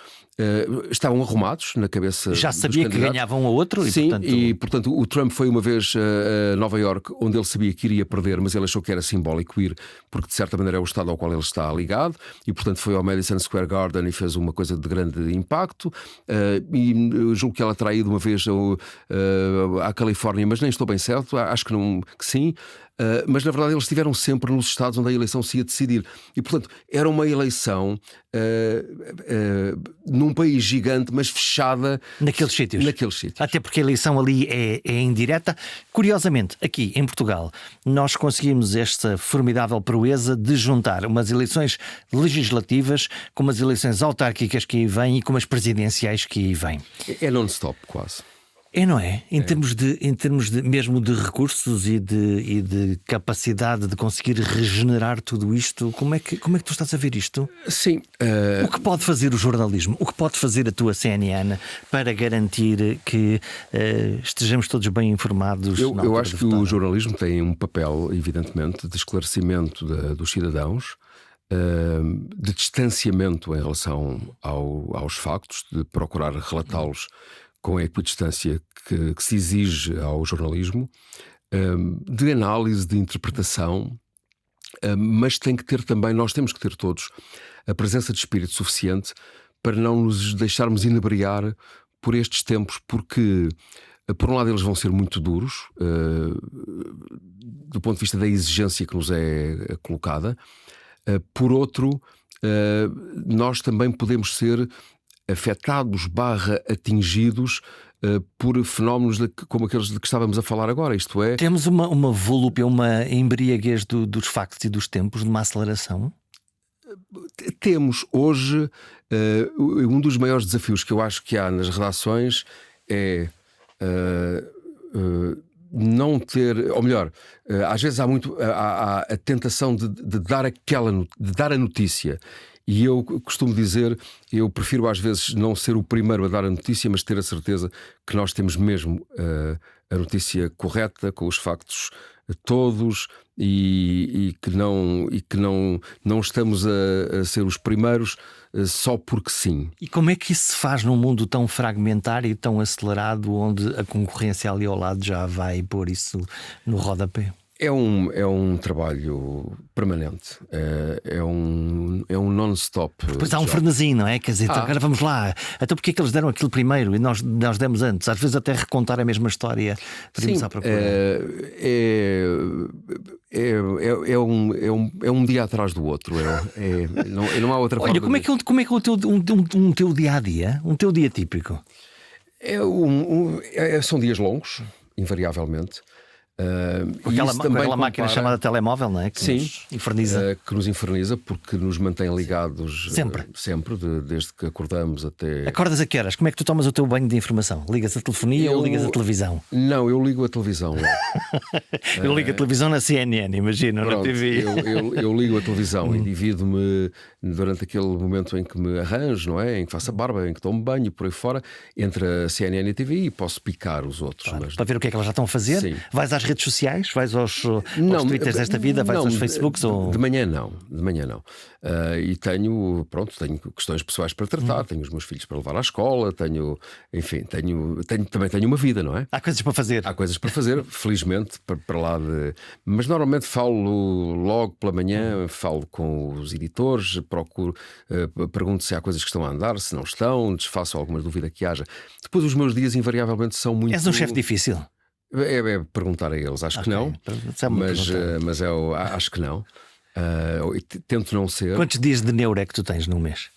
estavam arrumados na cabeça já sabia que ganhavam um ou outro. Sim, e portanto o Trump foi uma vez a Nova Iorque, onde ele sabia que iria perder, mas ele achou que era simbólico ir, porque de certa maneira é o estado ao qual ele está ligado, e portanto foi ao Madison Square Garden e fez uma coisa de grande impacto. E julgo que ela terá ido uma vez à Califórnia, mas nem estou bem certo, acho que não, que sim. Mas na verdade eles estiveram sempre nos estados onde a eleição se ia decidir. E portanto era uma eleição num país gigante, mas fechada naqueles sítios. Até porque a eleição ali é indireta. Curiosamente, aqui em Portugal, nós conseguimos esta formidável proeza de juntar umas eleições legislativas com umas eleições autárquicas que aí vêm e com umas presidenciais que aí vêm. É non-stop quase. Não é? Em termos de mesmo de recursos e de capacidade de conseguir regenerar tudo isto, como é que tu estás a ver isto? Sim. O que pode fazer o jornalismo? O que pode fazer a tua CNN para garantir que estejamos todos bem informados? Eu acho que o jornalismo tem um papel, evidentemente, de esclarecimento dos cidadãos, de distanciamento em relação aos factos, de procurar relatá-los com a equidistância que se exige ao jornalismo, de análise, de interpretação, mas tem que ter também, nós temos que ter todos a presença de espírito suficiente para não nos deixarmos inebriar por estes tempos, porque por um lado eles vão ser muito duros do ponto de vista da exigência que nos é colocada, por outro nós também podemos ser afetados / atingidos por fenómenos como aqueles de que estávamos a falar agora, isto é... Temos uma volúpia, uma embriaguez dos factos e dos tempos, de uma aceleração? Temos hoje um dos maiores desafios que eu acho que há nas redações é não ter, ou melhor, às vezes há a tentação de dar a notícia. E eu costumo dizer, eu prefiro às vezes não ser o primeiro a dar a notícia, mas ter a certeza que nós temos mesmo a notícia correta, com os factos todos, e que não estamos a ser os primeiros só porque sim. E como é que isso se faz num mundo tão fragmentário e tão acelerado, onde a concorrência ali ao lado já vai pôr isso no rodapé? É um trabalho permanente, é um non-stop. Pois há um frenesim, não é? Quer dizer, agora vamos lá. Então porquê é que eles deram aquilo primeiro e nós demos antes? Às vezes até recontar a mesma história para irmos à procura. É um dia atrás do outro. Não há outra forma. Olha, como é que é o teu dia-a-dia? Um teu dia típico? São dias longos, invariavelmente. Com aquela máquina chamada telemóvel, não é? Que sim, nos inferniza. Que nos inferniza porque nos mantém ligados sempre desde que acordamos até. Acordas a que horas? Como é que tu tomas o teu banho de informação? Ligas a telefonia ou ligas a televisão? Não, eu ligo a televisão. Eu ligo a televisão na CNN, imagina, na TV. Eu ligo a televisão e divido-me durante aquele momento em que me arranjo, não é? Em que faço a barba, em que tomo banho, por aí fora, entre a CNN e a TV, e posso picar os outros. Claro, para ver o que é que elas já estão a fazer. Sim. Vais às redes sociais? Vais aos Twitters desta vida? Vais aos Facebooks? De manhã não. E tenho questões pessoais para tratar, tenho os meus filhos para levar à escola, também tenho uma vida, não é? Há coisas para fazer. Há coisas para fazer, felizmente, para lá de. Mas normalmente falo logo pela manhã, falo com os editores, procuro, pergunto se há coisas que estão a andar, se não estão, desfaço alguma dúvida que haja. Depois os meus dias invariavelmente são muito. És um chefe difícil. É perguntar a eles, acho que não, mas acho que não. Tento não ser. Quantos dias de neuro é que tu tens num mês?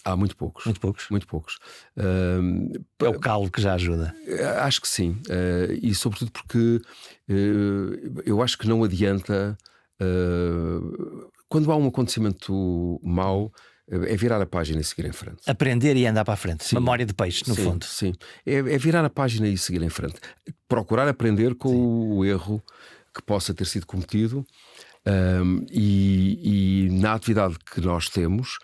Há muito poucos. Muito poucos. É o calo que já ajuda. Acho que sim. E sobretudo porque eu acho que não adianta. Quando há um acontecimento mau, é virar a página e seguir em frente. Aprender e andar para a frente. Sim. Memória de peixe, no fundo. Sim. É virar a página e seguir em frente. Procurar aprender com o erro que possa ter sido cometido. E na atividade que nós temos,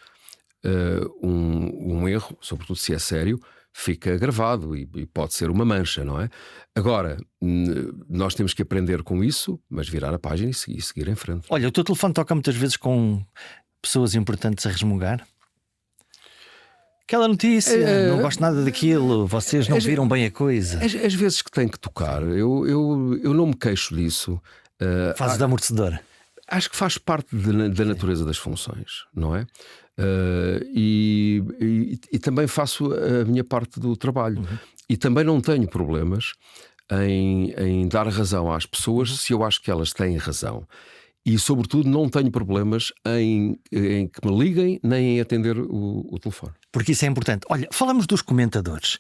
um erro, sobretudo se é sério, fica gravado e pode ser uma mancha, não é? Agora, nós temos que aprender com isso, mas virar a página e seguir em frente. Olha, o teu telefone toca muitas vezes com pessoas importantes a resmungar. Aquela notícia, não gosto nada daquilo, vocês não viram bem a coisa. Às vezes que tem que tocar, eu não me queixo disso. Fazes de amortecedor. Acho que faz parte da natureza das funções, não é? E também faço a minha parte do trabalho. E também não tenho problemas em dar razão às pessoas se eu acho que elas têm razão. E, sobretudo, não tenho problemas em que me liguem nem em atender o telefone. Porque isso é importante. Olha, falamos dos comentadores.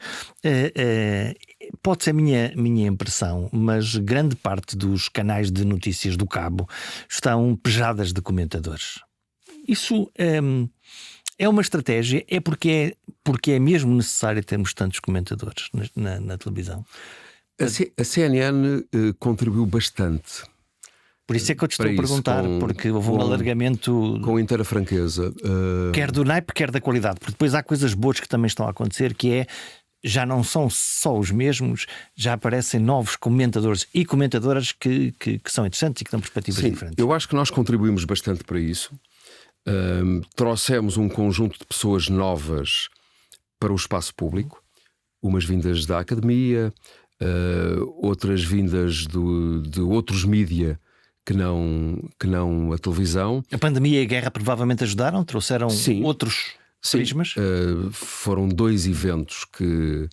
Pode ser a minha impressão, mas grande parte dos canais de notícias do Cabo estão pejadas de comentadores. Isso é uma estratégia? É porque é mesmo necessário termos tantos comentadores na televisão? A CNN contribuiu bastante. Por isso é que eu te estou a perguntar, porque houve um alargamento. Com inteira franqueza. Quer do naipe, quer da qualidade. Porque depois há coisas boas que também estão a acontecer, que é, já não são só os mesmos, já aparecem novos comentadores e comentadoras que são interessantes e que dão perspectivas diferentes. Eu acho que nós contribuímos bastante para isso. Trouxemos um conjunto de pessoas novas para o espaço público, umas vindas da academia, outras vindas de outros mídia que não a televisão. A pandemia e a guerra provavelmente ajudaram? Trouxeram outros prismas? Foram dois eventos que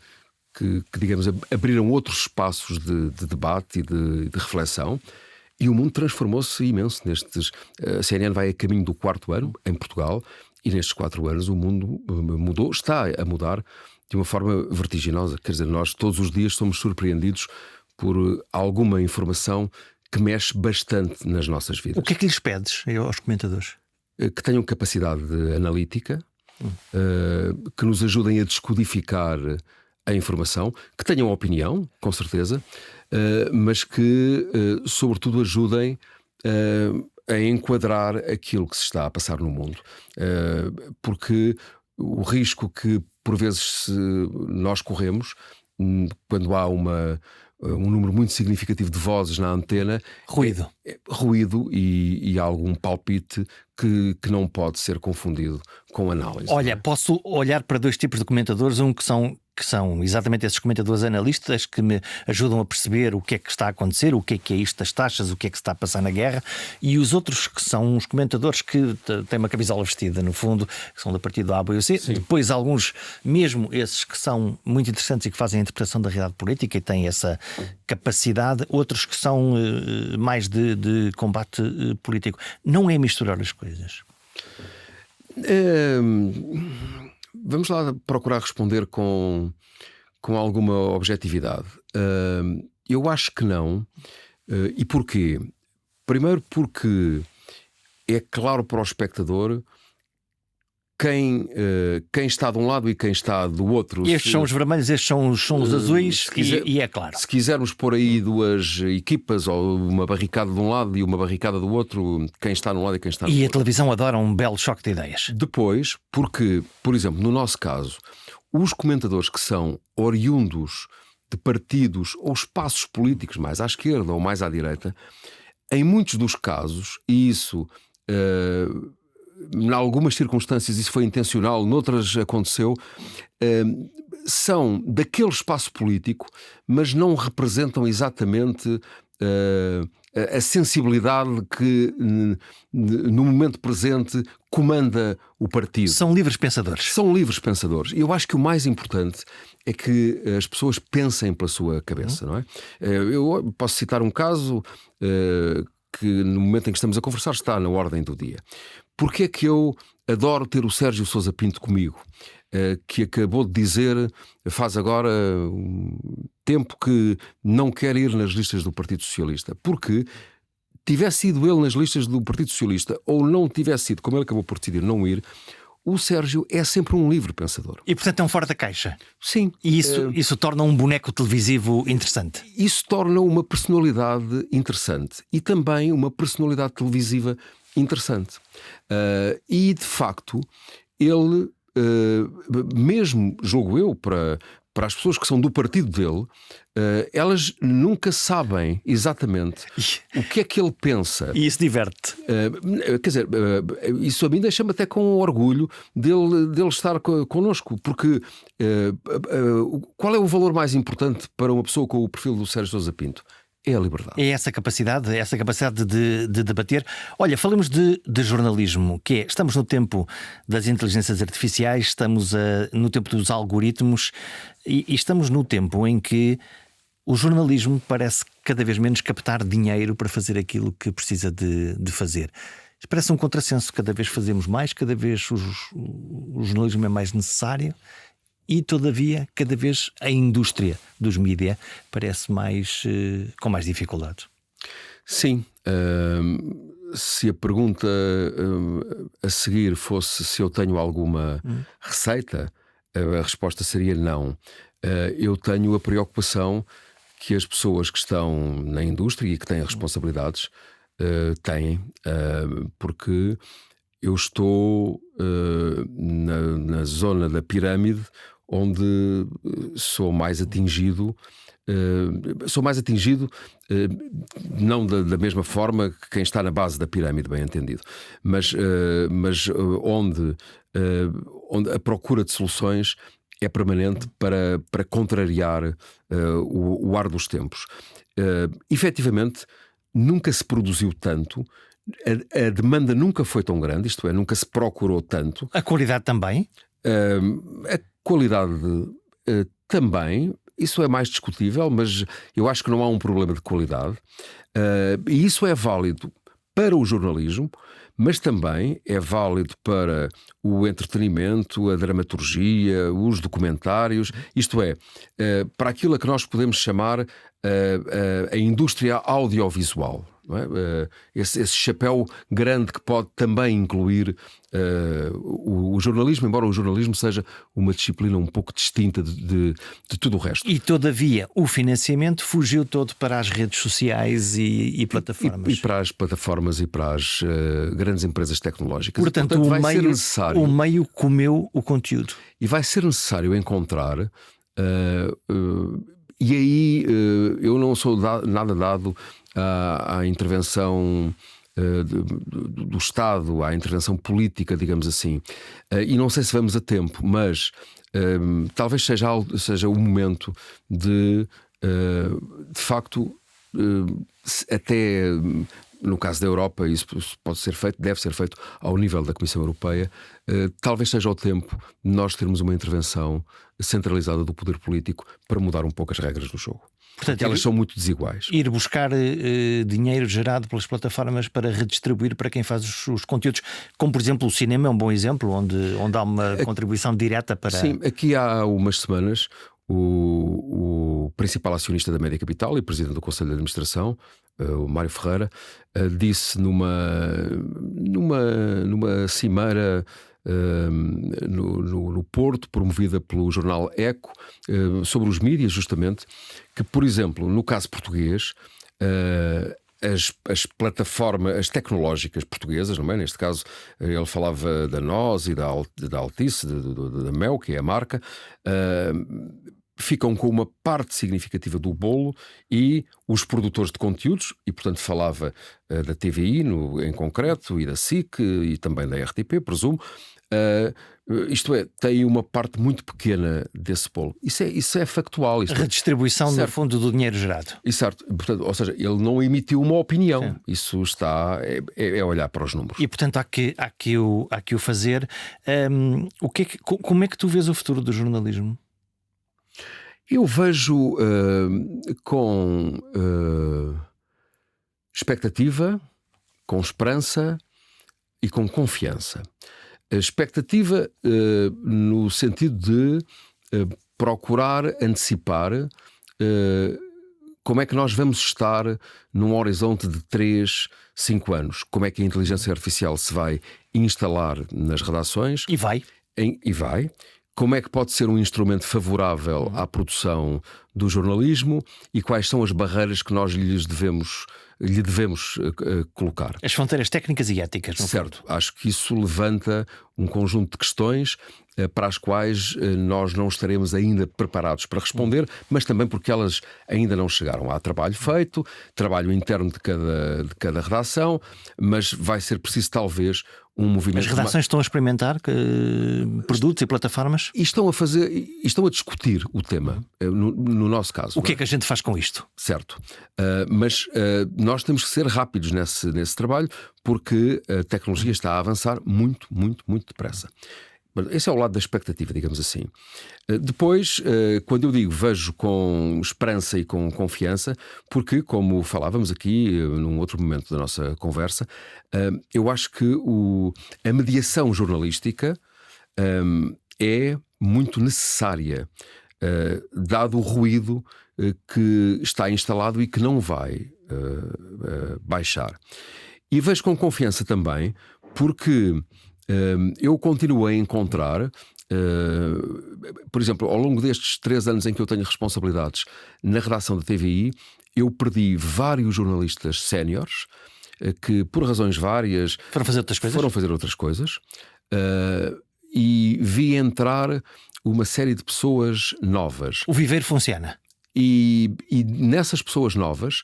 digamos, abriram outros espaços de debate e de reflexão. E o mundo transformou-se imenso nestes. A CNN vai a caminho do 4º ano em Portugal, e nestes 4 anos o mundo mudou, está a mudar de uma forma vertiginosa. Quer dizer, nós todos os dias somos surpreendidos por alguma informação que mexe bastante nas nossas vidas. O que é que lhes pedes aos comentadores? Que tenham capacidade analítica, que nos ajudem a descodificar a informação, que tenham opinião, com certeza, mas que, sobretudo, ajudem a enquadrar aquilo que se está a passar no mundo. Porque o risco que, por vezes, nós corremos, quando há um número muito significativo de vozes na antena, ruído e algum palpite que não pode ser confundido com análise. Olha, posso olhar para dois tipos de comentadores, que são exatamente esses comentadores analistas que me ajudam a perceber o que é que está a acontecer, o que é isto das taxas, o que é que se está a passar na guerra, e os outros que são os comentadores que têm uma camisola vestida, no fundo, que são da partido A, B ou C. Sim. Depois alguns, mesmo esses que são muito interessantes e que fazem a interpretação da realidade política e têm essa capacidade, outros que são mais de combate político. Não é misturar as coisas. Vamos lá procurar responder com alguma objetividade. Eu acho que não, E porquê? Primeiro porque é claro para o espectador quem está de um lado e quem está do outro. Estes são os vermelhos, estes são os azuis, e é claro. Se quisermos pôr aí duas equipas, ou uma barricada de um lado e uma barricada do outro, quem está de um lado e quem está do outro. E a televisão adora um belo choque de ideias. Depois, porque, por exemplo, no nosso caso, os comentadores que são oriundos de partidos ou espaços políticos mais à esquerda ou mais à direita, em muitos dos casos, e isso... em algumas circunstâncias isso foi intencional, noutras aconteceu, são daquele espaço político, mas não representam exatamente a sensibilidade que no momento presente comanda o partido. São livres pensadores. São livres pensadores. E eu acho que o mais importante é que as pessoas pensem pela sua cabeça, não é? Eu posso citar um caso que no momento em que estamos a conversar está na ordem do dia. Porque é que eu adoro ter o Sérgio Sousa Pinto comigo, que acabou de dizer, faz agora um tempo que não quer ir nas listas do Partido Socialista? Porque tivesse ido ele nas listas do Partido Socialista ou não tivesse ido, como ele acabou por decidir não ir, o Sérgio é sempre um livre pensador. E portanto é um fora da caixa. Sim. E isso torna um boneco televisivo interessante. Isso torna uma personalidade interessante e também uma personalidade televisiva interessante. E de facto, ele, mesmo, julgo eu, para as pessoas que são do partido dele, elas nunca sabem exatamente o que é que ele pensa. E isso diverte. Quer dizer, isso a mim deixa-me até com orgulho dele estar connosco, porque qual é o valor mais importante para uma pessoa com o perfil do Sérgio Sousa Pinto? É a liberdade. É essa capacidade de debater. Olha, falamos de jornalismo, que é, estamos no tempo das inteligências artificiais, estamos no tempo dos algoritmos e estamos no tempo em que o jornalismo parece cada vez menos captar dinheiro para fazer aquilo que precisa de fazer. Parece um contrassenso, cada vez fazemos mais, cada vez o jornalismo é mais necessário. E, todavia, cada vez a indústria dos mídia parece com mais dificuldades. Sim. Se a pergunta a seguir fosse se eu tenho alguma receita, a resposta seria não. Eu tenho a preocupação que as pessoas que estão na indústria e que têm responsabilidades têm, porque eu estou na zona da pirâmide onde sou mais atingido. Não da mesma forma que quem está na base da pirâmide, bem entendido, mas onde a procura de soluções é permanente para contrariar o ar dos tempos. Efetivamente, nunca se produziu tanto. A demanda nunca foi tão grande, isto é, nunca se procurou tanto. A qualidade também? A qualidade também, isso é mais discutível, mas eu acho que não há um problema de qualidade. E isso é válido para o jornalismo, mas também é válido para o entretenimento, a dramaturgia, os documentários, isto é, para aquilo a que nós podemos chamar a indústria audiovisual. Não é? Esse chapéu grande que pode também incluir o jornalismo, embora o jornalismo seja uma disciplina um pouco distinta de tudo o resto. E todavia o financiamento fugiu todo para as redes sociais e plataformas. E para as plataformas e para as grandes empresas tecnológicas. Portanto, o meio comeu o conteúdo. E vai ser necessário encontrar... e aí eu não sou nada dado à intervenção do Estado, à intervenção política, digamos assim. E não sei se vamos a tempo, mas talvez seja o momento de facto, até no caso da Europa, isso pode ser feito, deve ser feito ao nível da Comissão Europeia. Talvez seja o tempo de nós termos uma intervenção centralizada do poder político para mudar um pouco as regras do jogo. Portanto, elas são muito desiguais. Ir buscar dinheiro gerado pelas plataformas para redistribuir para quem faz os conteúdos, como por exemplo o cinema é um bom exemplo, onde há uma contribuição direta para... Sim, aqui há umas semanas o principal acionista da Média Capital e presidente do Conselho de Administração o Mário Ferreira, disse numa cimeira no Porto, promovida pelo jornal Eco, sobre os mídias, justamente, que, por exemplo, no caso português, as plataformas tecnológicas portuguesas, não é? Neste caso, ele falava da NOS e da Altice, da Mel, que é a marca, ficam com uma parte significativa do bolo, e os produtores de conteúdos, e portanto falava da TVI em concreto, e da SIC, e também da RTP, presumo, isto é, tem uma parte muito pequena desse bolo. Isso é factual. A redistribuição, no fundo, do dinheiro gerado. Certo. Portanto, ou seja, ele não emitiu uma opinião. Sim. Isso está... É olhar para os números. E, portanto, há que o fazer. Como é que tu vês o futuro do jornalismo? Eu vejo com expectativa, com esperança e com confiança. A expectativa no sentido de procurar antecipar como é que nós vamos estar num horizonte de 3, 5 anos. Como é que a inteligência artificial se vai instalar nas redações. E vai. Como é que pode ser um instrumento favorável à produção do jornalismo e quais são as barreiras que nós lhe devemos colocar. As fronteiras técnicas e éticas, não é? Certo. Acho que isso levanta um conjunto de questões para as quais nós não estaremos ainda preparados para responder, mas também porque elas ainda não chegaram. Há trabalho feito, trabalho interno de cada redação, mas vai ser preciso talvez um movimento. As redações estão a experimentar produtos e plataformas? E estão a discutir o tema, no nosso caso. O que é que a gente faz com isto? Certo. Mas nós temos que ser rápidos nesse trabalho, porque a tecnologia está a avançar muito, muito, muito depressa. Esse é o lado da expectativa, digamos assim. Depois, quando eu digo vejo com esperança e com confiança, porque, como falávamos aqui num outro momento da nossa conversa, eu acho que a mediação jornalística é muito necessária, dado o ruído que está instalado e que não vai baixar. E vejo com confiança também, porque eu continuo a encontrar, por exemplo, ao longo destes 3 anos em que eu tenho responsabilidades na redação da TVI, eu perdi vários jornalistas séniores que, por razões várias, foram fazer outras coisas, e vi entrar uma série de pessoas novas. O viveiro funciona. E nessas pessoas novas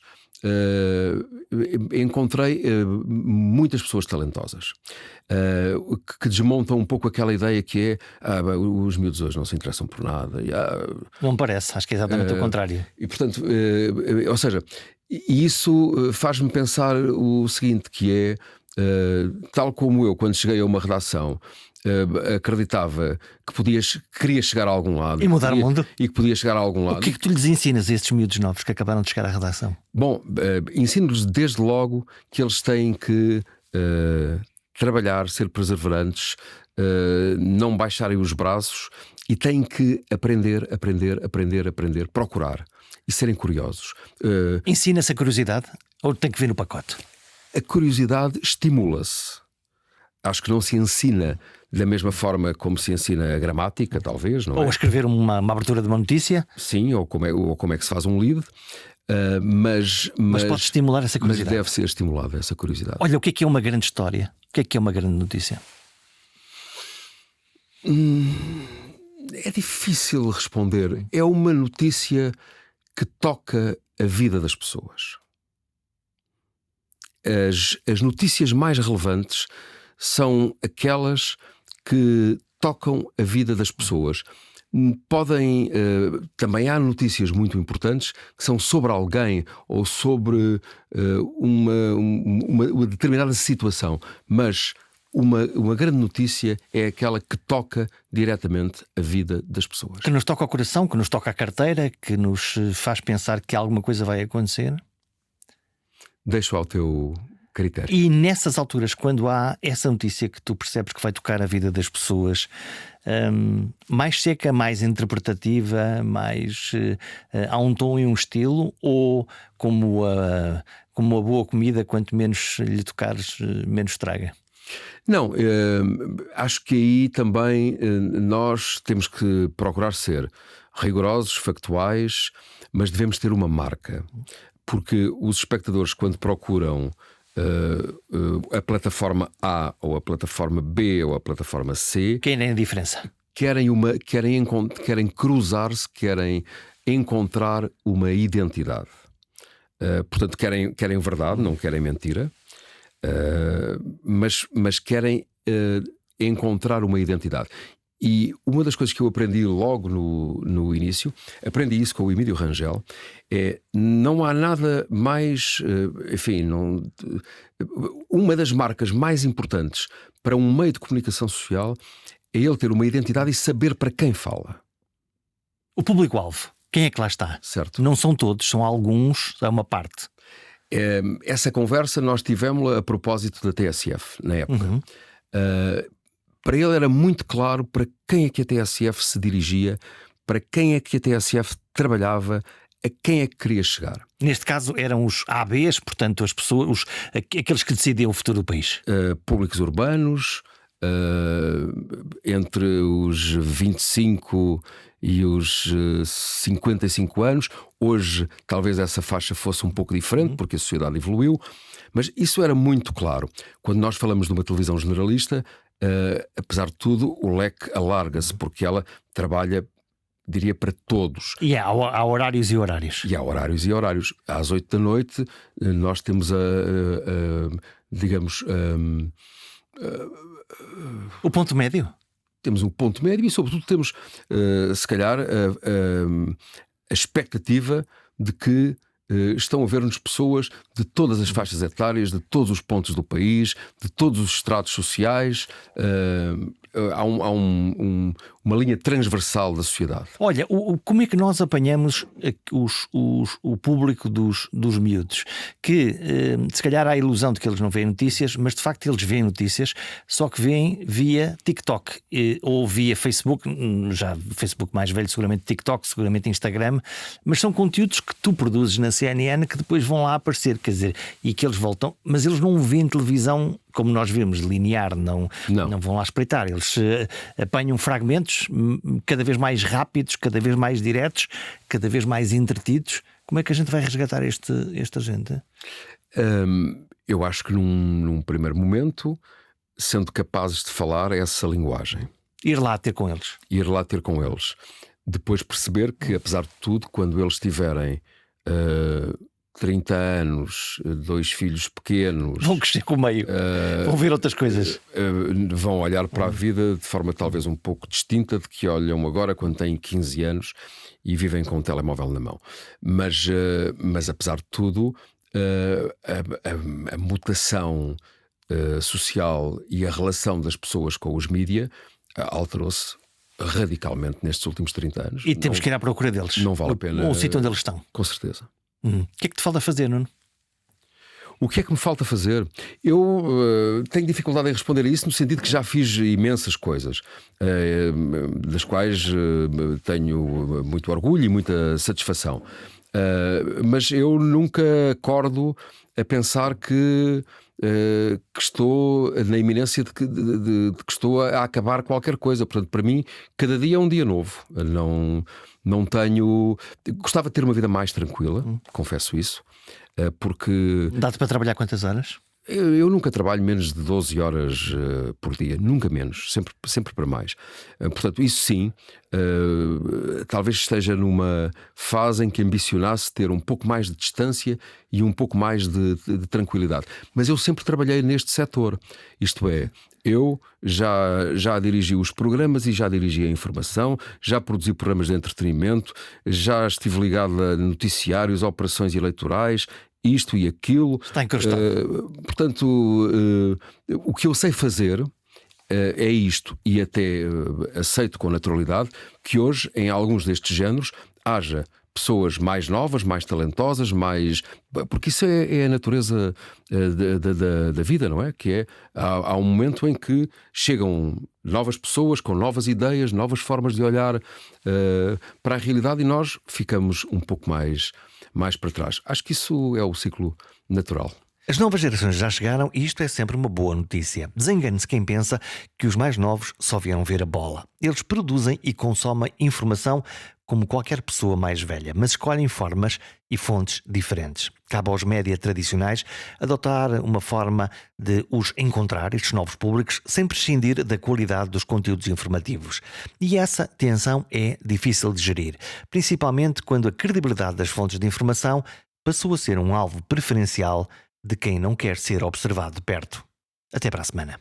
encontrei muitas pessoas talentosas que desmontam um pouco aquela ideia que é os miúdos hoje não se interessam por nada. Não me parece, acho que é exatamente o contrário. E portanto, ou seja, isso faz-me pensar o seguinte, que é tal como eu, quando cheguei a uma redação, acreditava que queria chegar a algum lado e mudar o mundo, e que podia chegar a algum lado. O que é que tu lhes ensinas a estes miúdos novos que acabaram de chegar à redação? Bom, ensino-lhes desde logo que eles têm que trabalhar, ser perseverantes, não baixarem os braços, e têm que aprender, procurar e serem curiosos. Ensina-se a curiosidade ou tem que vir no pacote? A curiosidade estimula-se. Acho que não se ensina da mesma forma como se ensina a gramática, talvez, não é? Ou a escrever uma abertura de uma notícia. Sim, ou como é que se faz um lead. Mas pode estimular essa curiosidade. Mas deve ser estimulada essa curiosidade. Olha, o que é uma grande história? O que é uma grande notícia? É difícil responder. É uma notícia que toca a vida das pessoas. As notícias mais relevantes são aquelas que tocam a vida das pessoas. Também há notícias muito importantes que são sobre alguém ou sobre uma determinada situação, mas uma grande notícia é aquela que toca diretamente a vida das pessoas. Que nos toca ao coração, que nos toca à carteira, que nos faz pensar que alguma coisa vai acontecer. Deixo ao teu critério. E nessas alturas, quando há essa notícia que tu percebes que vai tocar a vida das pessoas, mais seca, mais interpretativa, há um tom e um estilo, ou como como uma boa comida, quanto menos lhe tocares, menos estraga. Não, acho que aí também nós temos que procurar ser rigorosos, factuais, mas devemos ter uma marca. Porque os espectadores, quando procuram a plataforma A ou a plataforma B ou a plataforma C, Quem é a diferença? querem cruzar-se, querem encontrar uma identidade. Portanto, querem verdade, não querem mentira, mas querem encontrar uma identidade. E uma das coisas que eu aprendi logo no início, aprendi isso com o Emílio Rangel, não há nada mais, uma das marcas mais importantes para um meio de comunicação social é ele ter uma identidade e saber para quem fala. O público-alvo, quem é que lá está? Certo. Não são todos, são alguns, é uma parte. Essa conversa nós tivemos a propósito da TSF, na época. Uhum. Para ele era muito claro para quem é que a TSF se dirigia, para quem é que a TSF trabalhava, a quem é que queria chegar. Neste caso eram os ABs, portanto as pessoas, aqueles que decidiam o futuro do país. Públicos urbanos, entre os 25 e os 55 anos. Hoje talvez essa faixa fosse um pouco diferente, porque a sociedade evoluiu, mas isso era muito claro. Quando nós falamos de uma televisão generalista, apesar de tudo, o leque alarga-se, porque ela trabalha, diria, para todos. E há horários e horários. E há horários e horários. Às 8 da noite nós temos O ponto médio? Temos um ponto médio e, sobretudo, temos, se calhar, a expectativa de que estão a ver-nos pessoas de todas as faixas etárias, de todos os pontos do país, de todos os estratos sociais. Há uma linha transversal da sociedade. Olha, como é que nós apanhamos o público dos miúdos? Que se calhar há a ilusão de que eles não veem notícias, mas de facto eles veem notícias, só que veem via TikTok ou via Facebook, já Facebook mais velho, seguramente TikTok, seguramente Instagram, mas são conteúdos que tu produzes na CNN que depois vão lá aparecer, quer dizer, e que eles voltam, mas eles não veem televisão como nós vemos, linear, não vão lá espreitar. Eles apanham fragmentos cada vez mais rápidos, cada vez mais diretos, cada vez mais entretidos. Como é que a gente vai resgatar esta gente? Eu acho que num primeiro momento, sendo capazes de falar essa linguagem. Ir lá ter com eles. Ir lá ter com eles. Depois perceber que, apesar de tudo, quando eles tiverem 30 anos, 2 filhos pequenos, vão crescer com o meio, vão ver outras coisas, vão olhar para a vida de forma talvez um pouco distinta de que olham agora quando têm 15 anos e vivem com um telemóvel na mão. Mas apesar de tudo, a mutação social e a relação das pessoas com os mídia alterou-se radicalmente nestes últimos 30 anos. E temos que ir à procura deles. Não vale a pena. O sítio onde eles estão. Com certeza. O que é que te falta fazer, Nuno? O que é que me falta fazer? Eu tenho dificuldade em responder a isso, no sentido que já fiz imensas coisas, das quais tenho muito orgulho e muita satisfação. Mas eu nunca acordo a pensar que estou na iminência de que estou a acabar qualquer coisa. Portanto, para mim, cada dia é um dia novo. Não tenho... Gostava de ter uma vida mais tranquila, confesso isso, porque... Dá-te para trabalhar quantas horas? Eu nunca trabalho menos de 12 horas por dia, nunca menos, sempre para mais. Portanto, isso sim, talvez esteja numa fase em que ambicionasse ter um pouco mais de distância e um pouco mais de tranquilidade. Mas eu sempre trabalhei neste setor, isto é, eu já dirigi os programas e já dirigi a informação, já produzi programas de entretenimento, já estive ligado a noticiários, a operações eleitorais, isto e aquilo. Está encrustado. Portanto, o que eu sei fazer é isto, e até aceito com naturalidade que hoje, em alguns destes géneros, haja pessoas mais novas, mais talentosas, porque isso é a natureza da vida, não é? Que há um momento em que chegam novas pessoas com novas ideias, novas formas de olhar para a realidade, e nós ficamos um pouco mais para trás. Acho que isso é o ciclo natural. As novas gerações já chegaram e isto é sempre uma boa notícia. Desengane-se quem pensa que os mais novos só vieram ver a bola. Eles produzem e consomem informação como qualquer pessoa mais velha, mas escolhem formas e fontes diferentes. Cabe aos média tradicionais adotar uma forma de os encontrar, estes novos públicos, sem prescindir da qualidade dos conteúdos informativos. E essa tensão é difícil de gerir, principalmente quando a credibilidade das fontes de informação passou a ser um alvo preferencial de quem não quer ser observado de perto. Até para a semana.